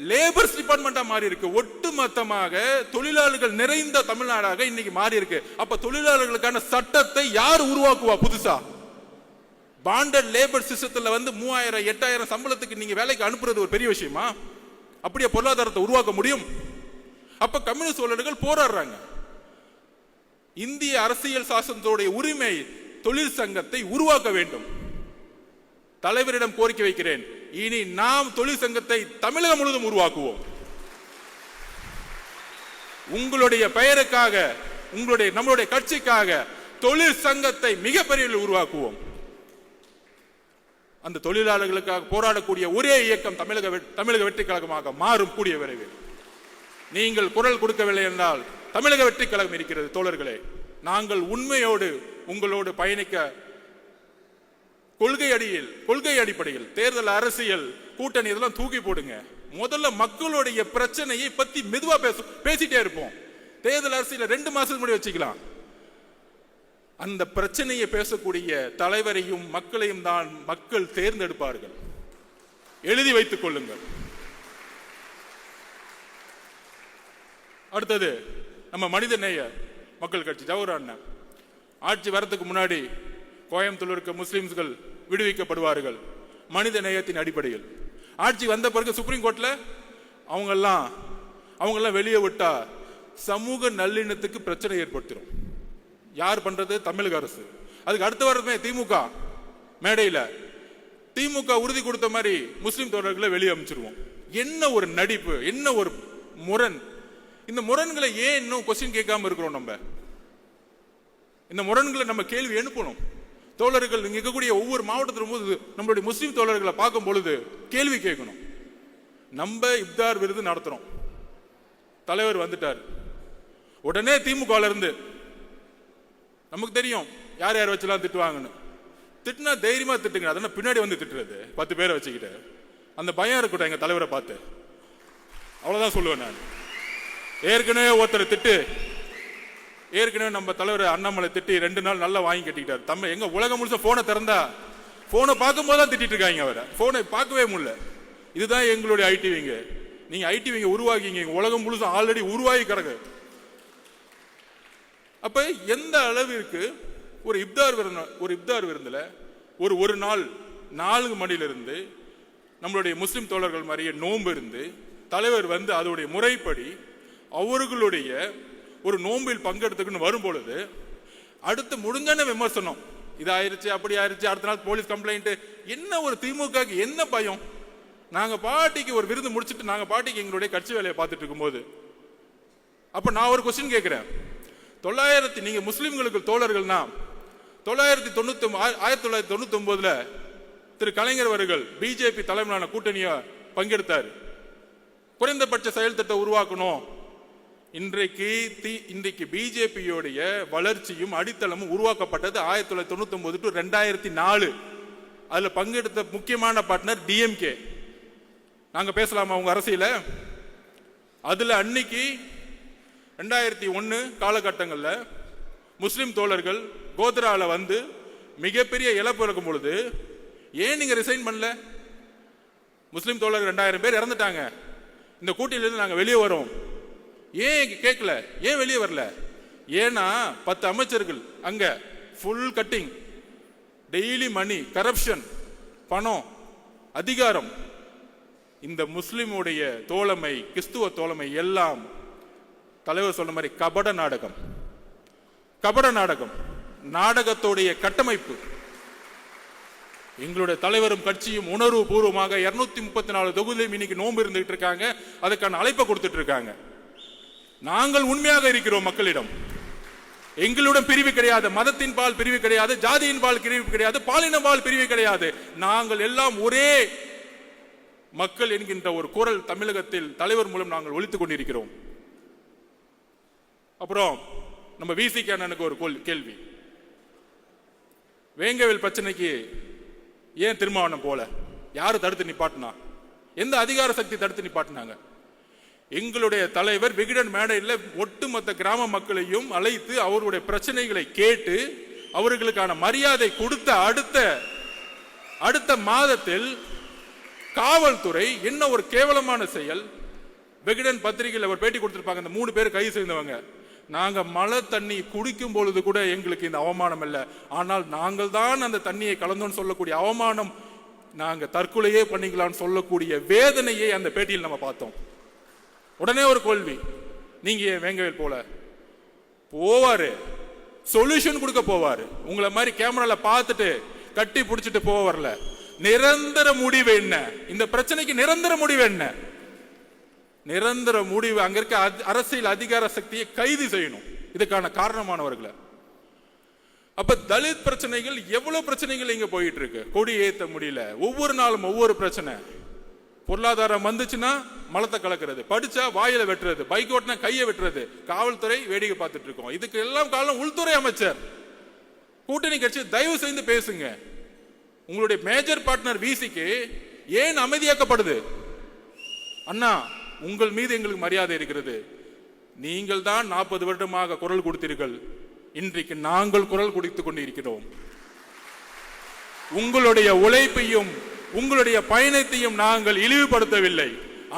லேபர்ஸ் டிபார்ட்மெண்டா மாறி இருக்கு. ஒட்டுமொத்தமாக தொழிலாளர்கள் நிறைந்த தமிழ்நாடாக இன்னைக்கு மாறி இருக்கு. அப்ப தொழிலாளர்களுக்கான சட்டத்தை யார் உருவாக்குவா? புதுசா பாண்டட் லேபர் சிஸ்டத்துல வந்து 3000 8000 சம்பளத்துக்கு நீங்க வேலைக்கு அனுப்புறது ஒரு பெரிய விஷயமா? அப்படியே பொருளாதாரத்தை உருவாக்க முடியும்? அப்ப கம்யூனிஸ்ட் தோழர்கள் போராடுறாங்க. இந்திய அரசியல் சாசனத்தோடைய உரிமை தொழிற்சங்கத்தை உருவாக்க வேண்டும். தலைவரிடம் கோரிக்கை வைக்கிறேன், இனி நாம் தொழிற்சங்கத்தை தமிழகம் முழுவதும் உருவாக்குவோம். உங்களுடைய பெயருக்காக, நம்மளுடைய கட்சிக்காக தொழிற்சங்கத்தை மிகப்பெரிய உருவாக்குவோம். அந்த தொழிலாளர்களுக்காக போராடக்கூடிய ஒரே இயக்கம் தமிழக வெற்றி கழகமாக மாறும் கூடிய விரைவில். நீங்கள் குரல் கொடுக்கவில்லை என்றால் தமிழக வெற்றி கழகம் இருக்கிறது. தோழர்களே, நாங்கள் உண்மையோடு உங்களோடு பயணிக்க கொள்கை அடிப்படையில் தேர்தல் அரசியல் கூட்டணி இதெல்லாம் தூக்கி போடுங்க. முதல்ல மக்களுடைய பிரச்சனையை பத்தி மெதுவா பேசிட்டே இருப்போம். தேர்தல் அரசியல் 2 மாசத்துக்கு முன்னாடி வச்சுக்கலாம். அந்த பிரச்சனையை பேசக்கூடிய தலைவரையும் மக்களையும் தான் மக்கள் தேர்ந்தெடுப்பார்கள். எழுதி வைத்துக் கொள்ளுங்கள். அடுத்தது நம்ம மனிதநேய மக்கள் கட்சி ஜவஹர் அண்ணன் ஆட்சி வரதுக்கு முன்னாடி கோயம்புத்தூர் இருக்க முஸ்லிம்கள் விடுவிக்கப்படுவார்கள் மனித நேயத்தின் அடிப்படையில். ஆட்சி வந்த பிறகு சுப்ரீம் கோர்ட்ல அவங்கெல்லாம் வெளியே விட்டா சமூக நல்லிணத்துக்கு பிரச்சனை ஏற்படுத்திடும். யார் பண்றது? தமிழக அரசு. அதுக்கு அடுத்த வாரமே திமுக மேடையில் திமுக உறுதி கொடுத்த மாதிரி முஸ்லிம் தோழர்களை வெளியே அமைச்சிருவோம். என்ன ஒரு நடிப்பு, என்ன ஒரு முரண்! இந்த முரண்களை ஏன் இன்னும் கொஸ்டின் கேட்காம இருக்கிறோம்? இந்த முரண்களை நம்ம கேள்வி எழுப்பணும். தோழர்கள் இங்க இருக்கக்கூடிய ஒவ்வொரு மாவட்டத்திலும் போது நம்மளுடைய முஸ்லிம் தோழர்களை பார்க்கும் பொழுது கேள்வி கேட்கணும். நம்ம இப்தார் விருது நடத்துறோம், தலைவர் வந்துட்டார், உடனே திமுக இருந்து நமக்கு தெரியும் யார் யார் வச்சுலாம் திட்டுவாங்கன்னு. திட்டுனா தைரியமா திட்டுங்க, அதெல்லாம் பின்னாடி வந்து திட்டுறது 10 பேரை வச்சுக்கிட்டு அந்த பயம் இருக்கட்டும் எங்க தலைவரை பார்த்து. அவ்வளவுதான் சொல்லுவேன் நான். ஏற்கனவே ஒருத்தர் திட்டு, ஏற்கனவே நம்ம தலைவர் அண்ணாமலை திட்டி 2 நாள் நல்லா வாங்கி கட்டிக்கிட்டார். தம்ம எங்க உலகம் முழுச போனை திறந்தா போனை பார்க்கும் போதுதான் திட்டிட்டு இருக்காங்க. அவரை போனை பார்க்கவே முடியல. இதுதான் எங்களுடைய ஐடிவிங்க. நீங்க ஐடிவிங்க உருவாக்கிங்க, உலகம் முழுச ஆல்ரெடி உருவாகி கிடக்கு. அப்ப எந்த அளவிற்கு ஒரு இப்தார் விருந்துல ஒரு நாள் 4 மணிலிருந்து நம்மளுடைய முஸ்லிம் தோழர்கள் மாதிரியே நோன்பு இருந்து தலைவர் வந்து அதோடைய முறைப்படி அவர்களுடைய ஒரு நோம்பில் பங்கெடுத்துக்குன்னு வரும் பொழுது அடுத்து முடிஞ்சான விமர்சனம், இது ஆயிருச்சு அப்படி ஆயிருச்சு, அடுத்த நாள் போலீஸ் கம்ப்ளைண்ட். என்ன ஒரு திமுக என்ன பயம்? நாங்க பாட்டிக்கு ஒரு விருந்து முடிச்சுட்டு நாங்க பாட்டிக்கு எங்களுடைய கட்சி வேலையை பார்த்துட்டு இருக்கும்போது அப்ப நான் ஒரு கொஸ்டின் கேட்கிறேன். நீங்க முஸ்லிம்களுக்கு தோழர்கள்னா 1999 திரு கலைஞர் அவர்கள் பிஜேபி தலைமையிலான கூட்டணியை பங்கெடுத்தார். குறைந்தபட்ச செயல் திட்டம் உருவாக்கணும். இன்றைக்கு பிஜேபியோடைய வளர்ச்சியும் அடித்தளமும் உருவாக்கப்பட்டது 1999 to 2004. அதுல பங்கெடுத்த முக்கியமான பார்ட்னர் டிஎம்கே. நாங்க பேசலாமா உங்க அரசியல? அதுல அன்னைக்கு 2001 காலகட்டங்கள்ல முஸ்லிம் தோழர்கள் கோத்ரால வந்து மிகப்பெரிய இழப்பு இருக்கும் பொழுது ஏன் நீங்க ரிசைன் பண்ணல? முஸ்லிம் தோழர்கள் 2000 பேர் இறந்துட்டாங்க. இந்த கூட்டணியிலிருந்து நாங்க வெளியே வரோம். ஏன் கேட்கல? ஏன் வெளியே வரல? ஏன்னா 10 அமைச்சர்கள் அங்க ஃபுல் கட்டிங், டெய்லி மணி, கரப்ஷன், பணம், அதிகாரம். இந்த முஸ்லிமுடைய தோழமை, கிறிஸ்துவ தோழமை எல்லாம் தலைவர் சொன்ன மாதிரி கபட நாடகம். நாடகத்தோடைய கட்டமைப்பு. எங்களுடைய தலைவரும் கட்சியும் உணர்வு பூர்வமாக 234 தொகுதியிலும் இன்னைக்கு நோன்பு இருந்துட்டு இருக்காங்க. அதுக்கான அழைப்பை கொடுத்துட்டு இருக்காங்க. நாங்கள் உண்மையாக இருக்கிறோம் மக்களிடம். எங்களுடன் பிரிவு கிடையாது, மதத்தின் பால் பிரிவு கிடையாது, ஜாதியின் பால் பிரிவு கிடையாது, பாலின பால் பிரிவு கிடையாது. நாங்கள் எல்லாம் ஒரே மக்கள் என்கின்ற ஒரு குரல் தமிழகத்தில் தலைவர் மூலம் நாங்கள் ஒலித்துக் கொண்டிருக்கிறோம். அப்புறம் நம்ம விசிக அண்ணனுக்கு ஒரு கேள்வி. வேங்கவேல் பிரச்சனைக்கு ஏன் திருமாவளவன் போல? யாரு தடுத்து நிப்பாட்டினா? எந்த அதிகார சக்தி தடுத்து நிப்பாட்டினாங்க? எங்களுடைய தலைவர் விகடன் மேடையில் ஒட்டுமொத்த கிராம மக்களையும் அழைத்து அவருடைய பிரச்சனைகளை கேட்டு அவர்களுக்கான மரியாதை கொடுத்த அடுத்த மாதத்தில் காவல்துறை என்ன ஒரு கேவலமான செயல். விகடன் பத்திரிகையில் அவர் பேட்டி கொடுத்திருப்பாங்க. அந்த 3 பேர் கைது செய்தவங்க, நாங்க மழை தண்ணி குடிக்கும் பொழுது கூட எங்களுக்கு இந்த அவமானம் இல்லை, ஆனால் நாங்கள் தான் அந்த தண்ணியை கலந்தோன்னு சொல்லக்கூடிய அவமானம், நாங்க தற்கொலையே பண்ணிக்கலாம்னு சொல்லக்கூடிய வேதனையை அந்த பேட்டியில் நம்ம பார்த்தோம். உடனே ஒரு கேள்வி, நீங்க வேங்கவேல் போல போவாரு, சொல்யூஷன் கொடுக்க போவாரு, உங்களை மாதிரி கேமரால பார்த்துட்டு கட்டி பிடிச்சிட்டு போக வரல. நிரந்தர முடிவு என்ன? இந்த பிரச்சனைக்கு நிரந்தர முடிவு என்ன? நிரந்தர முடிவு அங்க இருக்க அரசியல் அதிகார சக்தியை கைது செய்யணும், இதுக்கான காரணமானவர்களை. அப்ப தலித் பிரச்சனைகள் எவ்வளவு பிரச்சனைகள் இங்க போயிட்டு இருக்கு. கொடி ஏத்த முடியல, ஒவ்வொரு நாளும் ஒவ்வொரு பிரச்சனை. பொருளாதாரம் வந்துச்சுன்னா மலத்தை கலக்கிறது, படிச்சா வாயில வெட்டுறது, பைக் ஓட்டினா கையை வெட்டுறது, காவல்துறை வேடிக்கை பார்த்துட்டு இருக்கோம். இதுக்கு எல்லாம் காரணம் உள்துறை அமைச்சர். கூட்டணி கட்சி தயவு செய்து பேசுங்க. உங்களுடைய மேஜர் பார்ட்னர் விசிக்கு ஏன் அமைதியாக்கப்படுது? அண்ணா, உங்கள் மீது எங்களுக்கு மரியாதை இருக்கிறது. நீங்கள் தான் 40 வருடமாக குரல் கொடுத்தீர்கள், இன்றைக்கு நாங்கள் குரல் கொடுத்துக் கொண்டிருக்கிறோம். உங்களுடைய உழைப்பையும் உங்களுடைய பயணத்தையும் நாங்கள் இழிவுபடுத்தவில்லை.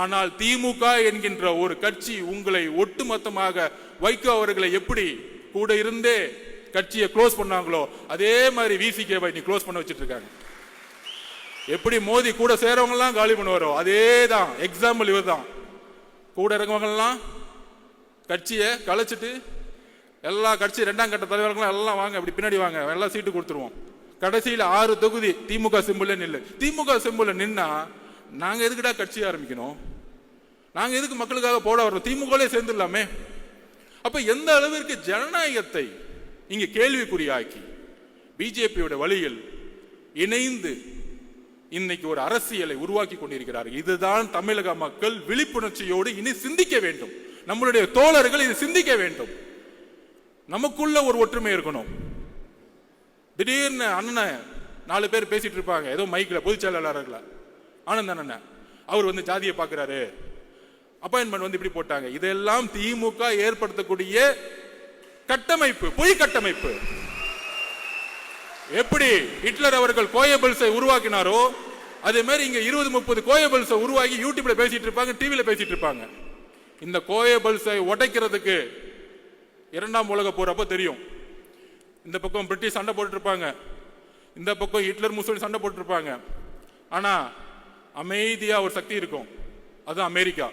ஆனால் திமுக என்கின்ற ஒரு கட்சி உங்களை ஒட்டுமொத்தமாக வைகோ அவர்களை எப்படி கூட இருந்தே கட்சியை க்ளோஸ் பண்ணாங்களோ அதே மாதிரி விசிகேவை நீ க்ளோஸ் பண்ண வச்சிட்டு இருக்காங்க. எப்படி மோதி கூட சேரவங்க எல்லாம் காலி பண்ணுவாரோ அதே தான் எக்ஸாம்பிள் இவர் தான். கூட இருக்கவங்க எல்லாம் கட்சியை கலைச்சிட்டு எல்லா கட்சி 2ஆம் கட்ட தலைவர்களும் எல்லாம் வாங்க, இப்படி பின்னாடி வாங்க, எல்லாம் சீட்டு கொடுத்துருவோம். கடைசியில் 6 தொகுதி திமுக சிம்பிள் நில்லு. திமுக சிம்பிள் நின்னா நாங்க எதுக்குடா கட்சி ஆரம்பிக்கணும்? நாங்க எதுக்கு மக்களுக்காக போட வரோம்? திமுகலே சேர்ந்துடலாமே. அப்ப எந்த அளவிற்கு ஜனநாயகத்தை இங்க கேள்விக்குறியாக்கி பிஜேபியோட வழியில் இணைந்து இன்னைக்கு ஒரு அரசியலை உருவாக்கி கொண்டிருக்கிறார்கள். இதுதான் தமிழக மக்கள் விழிப்புணர்ச்சியோடு இனி சிந்திக்க வேண்டும். நம்மளுடைய தோழர்கள் இது சிந்திக்க வேண்டும். நமக்குள்ள ஒரு ஒற்றுமை இருக்கணும். திடீர்னு அண்ணன் 4 பேர் பேசிட்டு இருப்பாங்க, ஏதோ மைக்கில் பொதுச் செயலாளர்கள ஆனந்த் அண்ணன் அவர் வந்து ஜாதியை பார்க்கிறாரு, அப்பாயின்மெண்ட் வந்து இப்படி போட்டாங்க. இதெல்லாம் திமுக ஏற்படுத்தக்கூடிய கட்டமைப்பு, பொய் கட்டமைப்பு. எப்படி ஹிட்லர் அவர்கள் கோயபிள்ஸை உருவாக்கினாரோ அதே மாதிரி இங்க 20-30 கோயபிள்ஸை உருவாக்கி யூடியூப்ல பேசிட்டு இருப்பாங்க, டிவில பேசிட்டு இருப்பாங்க. இந்த கோயபிள்ஸை உடைக்கிறதுக்கு 2ஆம் உலக போர் அப்ப தெரியும். இந்த பக்கம் பிரிட்டிஷ் சண்டை போட்டு இருப்பாங்க, இந்த பக்கம் ஹிட்லர் முசோலினி சண்டை போட்டு இருப்பாங்க. ஆனா அமைதியா ஒரு சக்தி இருக்கும், அது அமெரிக்கா.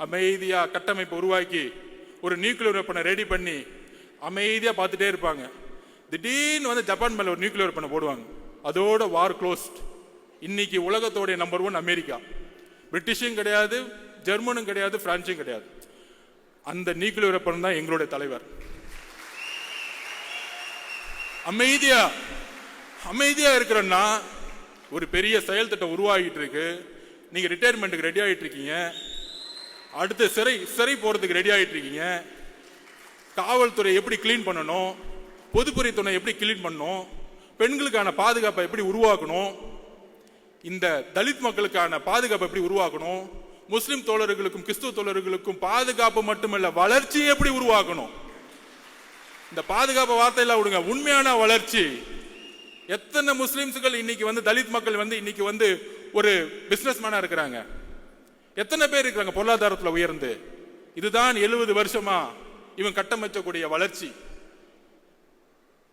அமைதியா கட்டமைப்பு உருவாக்கி ஒரு நியூக்ளியர் வெப்பனை ரெடி பண்ணி அமைதியா பார்த்துட்டே இருப்பாங்க. திடீர்னு வந்து ஜப்பான் மேல ஒரு நியூக்ளியர் வெப்பனை போடுவாங்க, அதோட வார் க்ளோஸ்ட். இன்னைக்கு உலகத்தோடைய நம்பர் 1 அமெரிக்கா. பிரிட்டிஷும் கிடையாது, ஜெர்மனும் கிடையாது, பிரான்சும் கிடையாது. அந்த நியூக்ளியர் வெப்பன் தான் எங்களுடைய தலைவர். அமைதியா இருக்கிறன்னா ஒரு பெரிய செயல் திட்டம் உருவாகிட்டு இருக்கு. நீங்க ரிட்டையர்மெண்ட்டுக்கு ரெடி ஆகிட்டு இருக்கீங்க, அடுத்து சிறை போறதுக்கு ரெடி ஆகிட்டு இருக்கீங்க. காவல்துறை எப்படி கிளீன் பண்ணணும், பொதுப்பணித்துறை எப்படி கிளீன் பண்ணணும், பெண்களுக்கான பாதுகாப்பை எப்படி உருவாக்கணும், இந்த தலித் மக்களுக்கான பாதுகாப்பை எப்படி உருவாக்கணும், முஸ்லிம் தோழர்களுக்கும் கிறிஸ்துவ தோழர்களுக்கும் பாதுகாப்பு மட்டுமல்ல வளர்ச்சி எப்படி உருவாக்கணும். இந்த பாதுகாப்பு வார்த்தையெல்லாம் விடுங்க, உண்மையான வளர்ச்சி. எத்தனை முஸ்லிம்ஸ்கள் இன்னைக்கு வந்து தலித் மக்கள் வந்து இன்னைக்கு வந்து ஒரு பிசினஸ் மேனா இருக்கிறாங்க, எத்தனை பேர் இருக்கிறாங்க பொருளாதாரத்தில் உயர்ந்து. இதுதான் 70 வருஷமா இவன் கட்டமைக்கக்கூடிய வளர்ச்சி.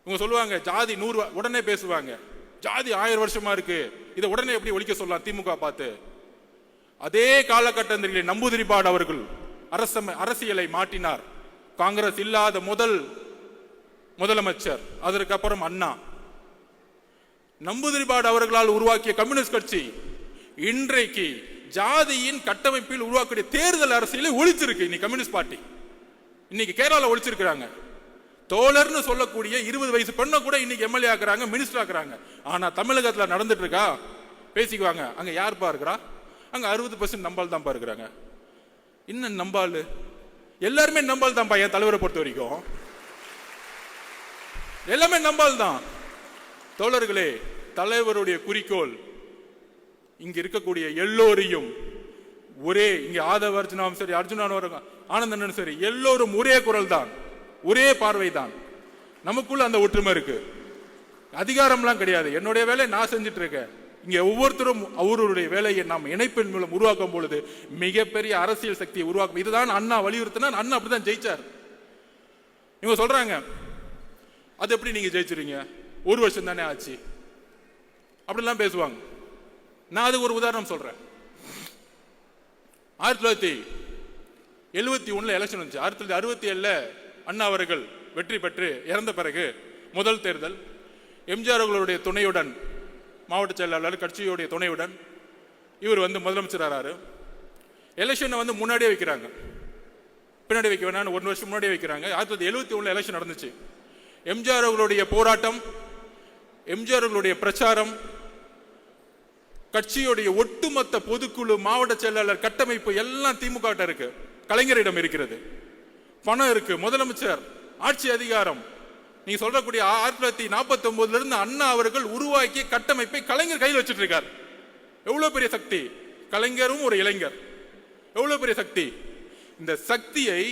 இவங்க சொல்லுவாங்க ஜாதி 100, உடனே பேசுவாங்க ஜாதி 1000 வருஷமா இருக்கு, இதை உடனே எப்படி ஒழிக்க சொல்லலாம் திமுக பார்த்து. அதே காலகட்டத்தில் நம்பூதிரிபாடு அவர்கள் அரசியலை மாற்றினார். காங்கிரஸ் இல்லாத முதலமைச்சர், அதற்கு அப்புறம் அண்ணா. நம்பூதிரிபாடு அவர்களால் உருவாக்கிய கம்யூனிஸ்ட் கட்சி இன்றைக்கு ஜாதியின் கட்டமைப்பில் உருவாக்கிய தேர்தல் அரசியலை ஒழிச்சிருக்கு. இன்னைக்கு கம்யூனிஸ்ட் பார்ட்டி இன்னைக்கு கேரளாவில் ஒழிச்சிருக்கிறாங்க. தோழர்னு சொல்லக்கூடிய 20 வயசு பெண்ணை கூட இன்னைக்கு எம்எல்ஏ ஆக்குறாங்க, மினிஸ்டர் ஆக்குறாங்க. ஆனா தமிழகத்தில் நடந்துட்டு இருக்கா? பேசிக்குவாங்க, அங்க யாருப்பா இருக்கிறா? அங்க 60% நம்பால் தான்ப்பா இருக்கிறாங்க. இன்னும் நம்பால் எல்லாருமே நம்பால் தான்ப்பா என் தலைவரை பொறுத்த வரைக்கும். எல்லாமே நம்பால் தான். தோழர்களே, தலைவருடைய குறிக்கோள் இங்க இருக்கக்கூடிய எல்லோரையும் ஒரே, இங்க ஆதவ அர்ஜுனாவும் சரி, அர்ஜுனாவும் ஆனந்தனும் சரி, எல்லோரும் ஒரே குரல் தான், ஒரே பார்வை தான். நமக்குள்ள அந்த ஒற்றுமை இருக்கு. அதிகாரம்லாம் கிடையாது. என்னுடைய வேலையை நான் செஞ்சுட்டு இருக்கேன். இங்க ஒவ்வொருத்தரும் அவருடைய வேலையை நாம் இணைப்பின் மூலம் உருவாக்கும் பொழுது மிகப்பெரிய அரசியல் சக்தியை உருவாக்கும். இதுதான் அண்ணா வலியுறுத்தினார். அண்ணா அப்படிதான் ஜெயிச்சார். இவங்க சொல்றாங்க, அது எப்படி நீங்க ஜெயிச்சிருங்க, ஒரு வருஷம் தானே ஆச்சு, அப்படிலாம் பேசுவாங்க. நான் அதுக்கு ஒரு உதாரணம் சொல்றேன். 1971 எலெக்ஷன் வந்துச்சு. 1967 அண்ணா அவர்கள் வெற்றி பெற்று இறந்த பிறகு முதல் தேர்தல் எம்ஜிஆர் அவர்களுடைய துணையுடன், மாவட்ட செயலாளர் கட்சியுடைய துணையுடன் இவர் முதலமைச்சராரு. எலெக்ஷனை முன்னாடியே வைக்கிறாங்க, பின்னாடி வைக்க வேணாம், 1 வருஷம் முன்னாடியே வைக்கிறாங்க. 1971 எலெக்ஷன் நடந்துச்சு. எம்ஜிஆர் அவர்களுடைய போராட்டம், எம்ஜிஆர் அவர்களுடைய பிரச்சாரம், கட்சியுடைய ஒட்டுமொத்த பொதுக்குழு, மாவட்ட செயலாளர் கட்டமைப்பு எல்லாம் திமுக இருக்கு, கலைஞரிடம் இருக்கிறது, பணம் இருக்கு, முதலமைச்சர், ஆட்சி அதிகாரம். நீங்க சொல்லக்கூடிய 1949 இருந்து அண்ணா அவர்கள் உருவாக்கிய கட்டமைப்பை கலைஞர் கையில் வச்சுட்டு இருக்கார். எவ்வளவு பெரிய சக்தி! கலைஞரும் ஒரு இளைஞர், எவ்வளவு பெரிய சக்தி! இந்த சக்தியை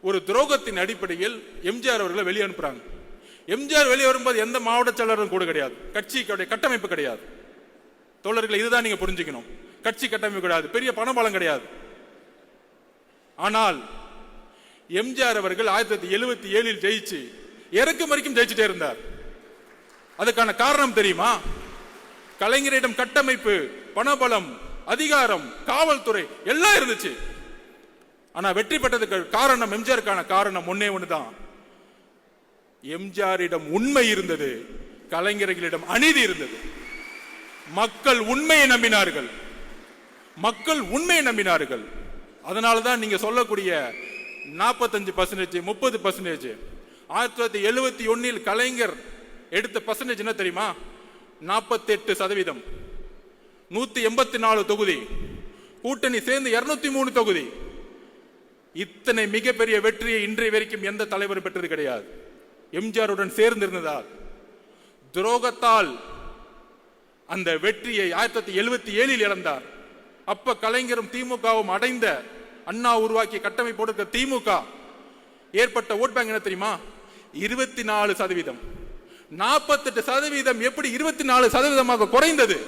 ஒரு துரோகத்தின் அடிப்படையில் எம்ஜிஆர் அவர்களை வெளியே அனுப்புறாங்க. எம்ஜிஆர் வெளியே வரும்போது எந்த மாவட்ட செயலாளரும் கூட கிடையாது, கட்சியுடைய கட்டமைப்பு கிடையாது. தோழர்களை, இதுதான் நீங்க புரிஞ்சுக்கணும். கட்சி கட்டமைப்பு கிடையாது, பெரிய பணபலம் கிடையாது. ஆனால் எம்ஜிஆர் அவர்கள் 1977 ஜெயிச்சு இறக்கும் வரைக்கும் ஜெயிச்சுட்டே இருந்தார். அதுக்கான காரணம் தெரியுமா? கலைஞரிடம் கட்டமைப்பு, பணபலம், அதிகாரம், காவல்துறை எல்லாம் இருந்துச்சு. ஆனா வெற்றி பெற்றதுக்கு காரணம், எம்ஜிஆருக்கான காரணம் ஒன்னே ஒண்ணுதான். எம்ஜிஆரிடம் உண்மை இருந்தது, கலைஞர்களிடம் அநீதி இருந்தது. மக்கள் உண்மையை நம்பினார்கள், மக்கள் உண்மையை நம்பினார்கள். அதனாலதான் நீங்க சொல்லக்கூடிய 45%, 30%. 1971 கலைஞர் எடுத்த பர்சன்டேஜ் என்ன தெரியுமா? 48%. 184 தொகுதி, கூட்டணி சேர்ந்து 203 தொகுதி. இத்தனை மிகப்பெரிய வெற்றியை இன்றைய வரைக்கும் எந்த தலைவர் பெற்றது கிடையாது. எம்ஜிஆருடன் சேர்ந்து இருந்ததால், துரோகத்தால் அந்த வெற்றியை 1977 இழந்தார். அப்ப கலைஞரும் திமுகவும் அடைந்த, அண்ணா உருவாக்கிய கட்டமைப்போடு திமுக ஏற்பட்ட ஓட் பேங்க் என்ன தெரியுமா? 24%. 48% எப்படி 24% குறைந்தது?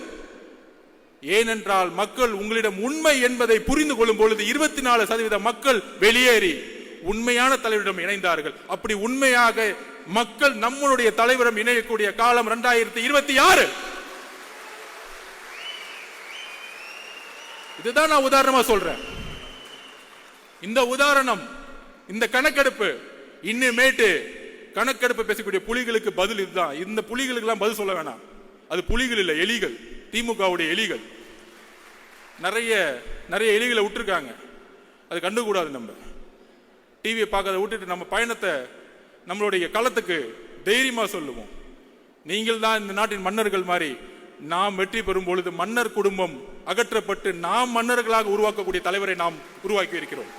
ஏனென்றால் மக்கள் உங்களிடம் உண்மை என்பதை புரிந்து கொள்ளும் பொழுது 24% மக்கள் வெளியேறி உண்மையான தலைவரிடம் இணைந்தார்கள். அப்படி உண்மையாக மக்கள் நம்மளுடைய தலைவரிடம் இணையக்கூடிய காலம் 2026. இதுதான் நான் உதாரணமா சொல்றேன். இந்த உதாரணம், இந்த கணக்கெடுப்பு, இன்னுமேட்டு கணக்கெடுப்பு பேசக்கூடிய புலிகளுக்கு பதில் இதுதான். இந்த புலிகளுக்கு எல்லாம் பதில் சொல்ல வேணாம். அது புலிகள் இல்ல, எலிகள், திமுகவுடைய எலிகள். நிறைய எலிகளை விட்டுருக்காங்க, அது கண்டுக்கூடாது. நம்ம டிவியை பார்க்கறத விட்டுட்டு நம்ம பயணத்தை நம்மளுடைய களத்துக்கு தைரியமா சொல்லுவோம். நீங்கள் தான் இந்த நாட்டின் மன்னர்கள் மாதிரி. நாம் வெற்றி பெறும் பொழுது மன்னர் குடும்பம் அகற்றப்பட்டு நாம் மன்னர்களாக உருவாக்கக்கூடிய தலைவரை நாம் உருவாக்கி இருக்கிறோம்.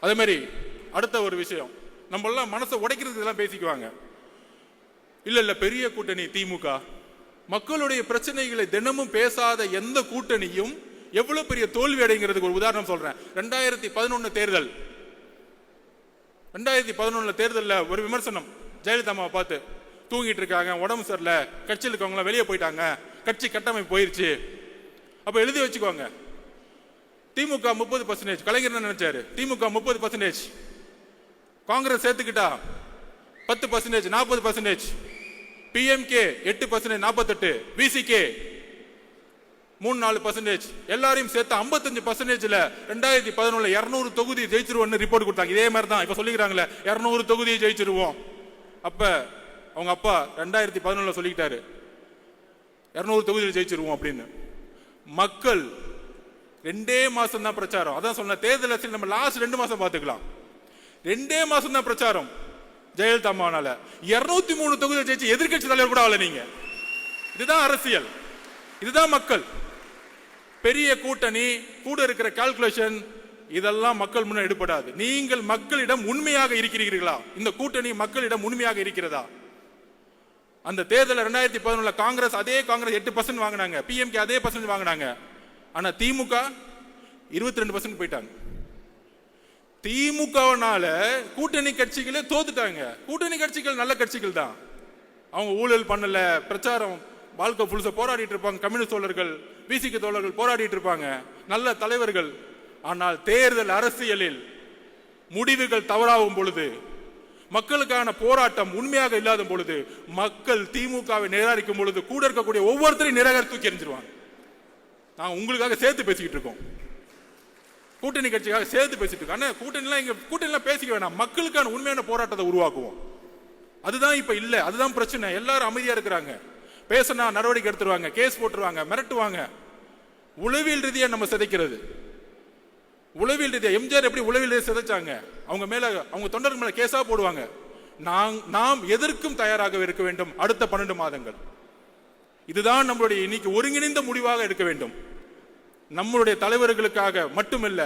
அதே மாதிரி அடுத்த ஒரு விஷயம், நம்ம எல்லாம் மனசை உடைக்கிறதுக்கு எல்லாம் பேசிக்குவாங்க. இல்ல பெரிய கூட்டணி திமுக, மக்களுடைய பிரச்சனைகளை தினமும் பேசாத எந்த கூட்டணியும் எவ்வளவு பெரிய தோல்வி அடைங்கிறதுக்கு ஒரு உதாரணம் சொல்றேன். 2011 தேர்தல், 2011 தேர்தலில் ஒரு விமர்சனம் ஜெயலலிதா அம்மாவை பார்த்து, தூங்கிட்டு இருக்காங்க, உடம்பு சரியில்லை, கட்சியில் இருக்கவங்க வெளியே போயிட்டாங்க, கட்சி கட்டமைப்பு போயிருச்சு. அப்ப எழுதி வச்சுக்கோங்க, திமுக 30%, கலைஞர் என்ன நினைச்சாரு? திமுக 30%, காங்கிரஸ் சேர்த்துக்கிட்டா 10%, 40%, பிஎம்கே 8%, 48%, விசிகே 3-4%, எல்லாரையும் சேர்த்து 55%. 2011 200 தொகுதி ஜெயிச்சிருவோம்னு ரிப்போர்ட் கொடுத்தாங்க. இதே மாதிரி தான் இப்ப சொல்லிக்கிறாங்களே, 200 தொகுதியை ஜெயிச்சிருவோம். அப்ப அவங்க அப்பா 2011 சொல்லிக்கிட்டாரு 200 தொகுதியில் ஜெயிச்சிருவோம் அப்படின்னு. மக்கள் 2 மாசம் தான் பிரச்சாரம். அதான் சொன்ன, தேர்தல் நம்ம லாஸ்ட் 2 மாசம் பார்த்துக்கலாம். 2 மாசம் தான் பிரச்சாரம். ஜெயலலிதா அம்மானால 203 தொகுதியை ஜெயிச்சு எதிர்கட்சி தலைவர் கூட ஆகல நீங்க. இதுதான் அரசியல், இதுதான் மக்கள். பெரிய கூட்டணி, கூட இருக்கிற கால்குலேஷன், இதெல்லாம் மக்கள் முன்ன எடுபடாது. நீங்கள் மக்களிடம் உண்மையாக இருக்கிறீர்களா? இந்த கூட்டணி மக்களிடம் உண்மையாக இருக்கிறதா? அந்த தேர்தல் 2011 காங்கிரஸ், அதே காங்கிரஸ் 8% வாங்கினாங்க, பிஎம்கே அதே % வாங்கினாங்க. ஆனா திமுக 22% போயிட்டாங்க. திமுகனால கூட்டணி கட்சிகளே தோத்துட்டாங்க. கூட்டணி கட்சிகள் நல்ல கட்சிகள் தான். அவங்க ஊழல் பண்ணல, பிரச்சாரம் வாழ்க்கை புதுசா போராடிட்டு இருப்பாங்க. கம்யூனிஸ்ட் தோழர்கள், பிசிக தோழர்கள் போராடிட்டு இருப்பாங்க, நல்ல தலைவர்கள். ஆனால் தேர்தல் அரசியலில் முடிவுகள் தவறாகும் பொழுது, மக்களுக்கான போராட்டம் உண்மையாக இல்லாத பொழுது, மக்கள் திமுகவை நிராகரிக்கும் பொழுது கூட இருக்கக்கூடிய ஒவ்வொருத்தரையும் நிராகரித்து தூக்கி எறிஞ்சிருவாங்க. நாங்கள் உங்களுக்காக சேர்த்து பேசிக்கிட்டு இருக்கோம், கூட்டணி கட்சிக்காக சேர்த்து பேசிட்டு இருக்கோம். ஆனால் கூட்டணிலாம் பேசிக்க வேணாம், மக்களுக்கான உண்மையான போராட்டத்தை உருவாக்குவோம். அதுதான் இப்ப இல்ல, அதுதான் பிரச்சனை. எல்லாரும் அமைதியா இருக்கிறாங்க. பேசினா நடவடிக்கை எடுத்துருவாங்க, கேஸ் போட்டுருவாங்க, மிரட்டுவாங்க. உளவியல் ரீதியா நம்ம சிதைக்கிறது. உளவியல் ரீதியா எம்ஜிஆர் எப்படி உளவியல் ரீதியா சிதைச்சாங்க? அவங்க மேல, அவங்க தொண்டர்கள் மேல கேஸா போடுவாங்க. நாம் எதற்கும் தயாராக இருக்க வேண்டும். அடுத்த 12 மாதங்கள் இதுதான் நம்மளுடைய இன்னைக்கு ஒருங்கிணைந்த முடிவாக எடுக்க வேண்டும். நம்மளுடைய தலைவர்களுக்காக மட்டுமல்ல,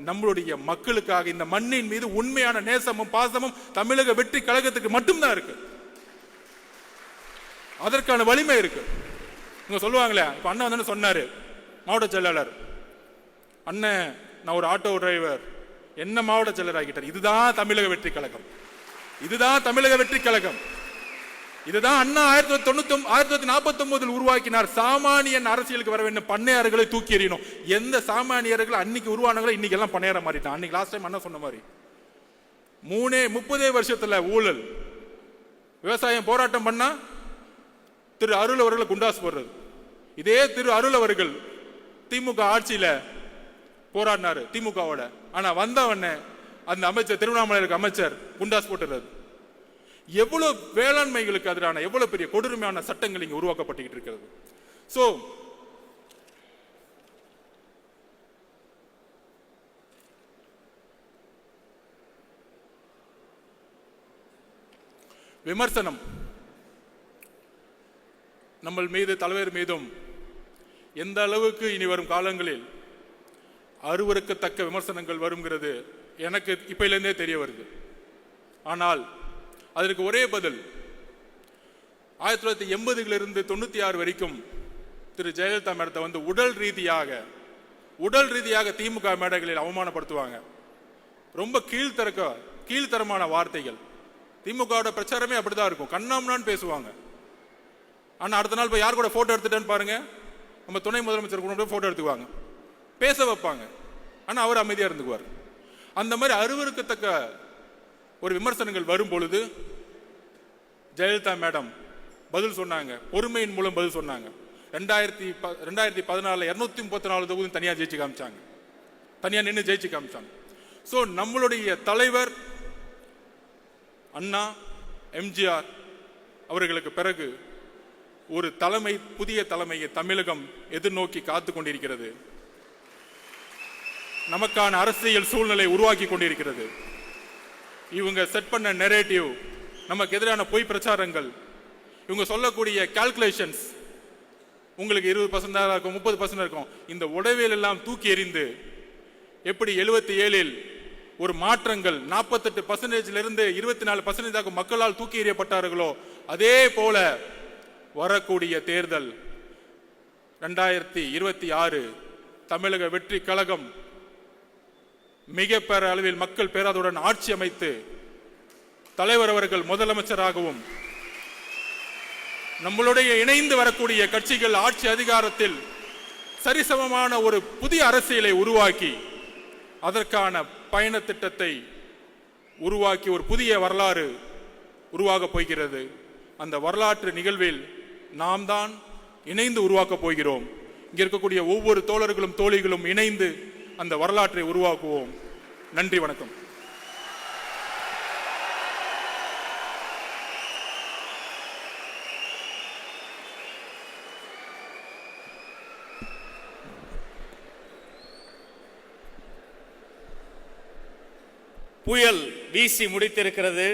நம்மளுடைய மக்களுக்காக, இந்த மண்ணின் மீது உண்மையான நேசமும் பாசமும் தமிழக வெற்றி கழகத்துக்கு மட்டும்தான் இருக்கு. அதற்கான வலிமை இருக்கு. இவங்க சொல்லுவாங்களே, இப்ப அண்ணன் வந்து சொன்னாரு, மாவட்ட செயலாளர் அண்ணன், நான் ஒரு ஆட்டோ டிரைவர், என்ன மாவட்ட செயலர் ஆகிட்டார். இதுதான் தமிழக வெற்றி கழகம், இதுதான் தமிழக வெற்றி கழகம். இதுதான் அண்ணா 1949 உருவாக்கினார். சாமானியன் அரசியலுக்கு வர வேண்டும், பண்ணையார்களை தூக்கி எறியணும். எந்த சாமானியர்கள் அன்னைக்கு உருவானங்களோ இன்னைக்கு எல்லாம் பண்ணையார மாறிட்டான். அன்னைக்கு லாஸ்ட் டைம் அண்ணா சொன்ன மாதிரி 30 வருஷத்துல ஊழல், விவசாயம் போராட்டம் பண்ணா திரு அருள் அவர்களை குண்டாஸ் போடுறது. இதே திரு அருள் அவர்கள் திமுக ஆட்சியில போராடினாரு திமுகவோட. ஆனா வந்தவன அந்த அமைச்சர், திருவண்ணாமலை அமைச்சர் குண்டாஸ் போட்டுறது. எவ்வளவு வேளாண்மைகளுக்கு எதிரான எவ்வளவு பெரிய கொடுமையான சட்டங்கள் இங்க உருவாக்கப்பட்டு இருக்கிறது. சோ விமர்சனம் நம்ம மீது, தலைவர் மீதும் எந்த அளவுக்கு இனி வரும் காலங்களில் அருவருக்கத்தக்க விமர்சனங்கள் வருங்கிறது எனக்கு இப்பையிலிருந்தே தெரிய வருது. ஆனால் அதற்கு ஒரே பதில், 1980 96 வரைக்கும் திரு ஜெயலலிதா மேடத்தை வந்து உடல் ரீதியாக திமுக மேடைகளில் அவமானப்படுத்துவாங்க. ரொம்ப கீழ்த்தரமான வார்த்தைகள். திமுக பிரச்சாரமே அப்படிதான் இருக்கும், கண்ணாமண்ணான்னு பேசுவாங்க. ஆனா அடுத்த நாள் போய் யார் கூட போட்டோ எடுத்துட்டேன்னு பாருங்க, நம்ம துணை முதலமைச்சர் கூட போட்டோ எடுத்துக்குவாங்க, பேச வைப்பாங்க. ஆனா அவர் அமைதியா இருந்துக்குவார். அந்த மாதிரி அருவருக்கத்தக்க ஒரு விமர்சனங்கள் வரும் பொழுது ஜெயலலிதா மேடம் பதில் சொன்னாங்க, பொறுமையின் மூலம் பதில் சொன்னாங்க. 2014 234 தொகுதி தனியா ஜெயிச்சு காமிச்சாங்க, தனியா நின்று ஜெயிச்சு காமிச்சாங்க. சோ நம்மளுடைய தலைவர் அண்ணா எம்ஜிஆர் அவர்களுக்கு பிறகு ஒரு தலைமை, புதிய தலைமையை தமிழகம் எதிர்நோக்கி காத்து கொண்டிருக்கிறது. நமக்கான அரசியல் சூழ்நிலை உருவாக்கி கொண்டிருக்கிறது. இவங்க செட் பண்ண நெரேட்டிவ், நமக்கு எதிரான பொய் பிரச்சாரங்கள், இவங்க சொல்லக்கூடிய கால்குலேஷன்ஸ், உங்களுக்கு 20% இருக்கும், 30% இருக்கும். இந்த உடவியல் எல்லாம் தூக்கி எறிந்து, எப்படி 77 ஒரு மாற்றங்கள் 48% 24% மக்களால் தூக்கி எறியப்பட்டார்களோ, அதே போல வரக்கூடிய தேர்தல் 2026 தமிழக வெற்றி கழகம் மிக பெற அளவில் மக்கள் பேராதுடன் ஆட்சி அமைத்து தலைவர் அவர்கள் முதலமைச்சராகவும், நம்மளுடைய இணைந்து வரக்கூடிய கட்சிகள் ஆட்சி அதிகாரத்தில் சரிசமமான ஒரு புதிய அரசியலை உருவாக்கி, அதற்கான பயண திட்டத்தை உருவாக்கி ஒரு புதிய வரலாறு உருவாக போகிறது. அந்த வரலாற்று நிகழ்வில் நாம் தான் இணைந்து உருவாக்க போகிறோம். இங்க இருக்கக்கூடிய ஒவ்வொரு தோழர்களும் தோழிகளும் இணைந்து அந்த வரலாற்றை உருவாக்குவோம். நன்றி, வணக்கம். புயல் வீசி முடித்திருக்கிறது.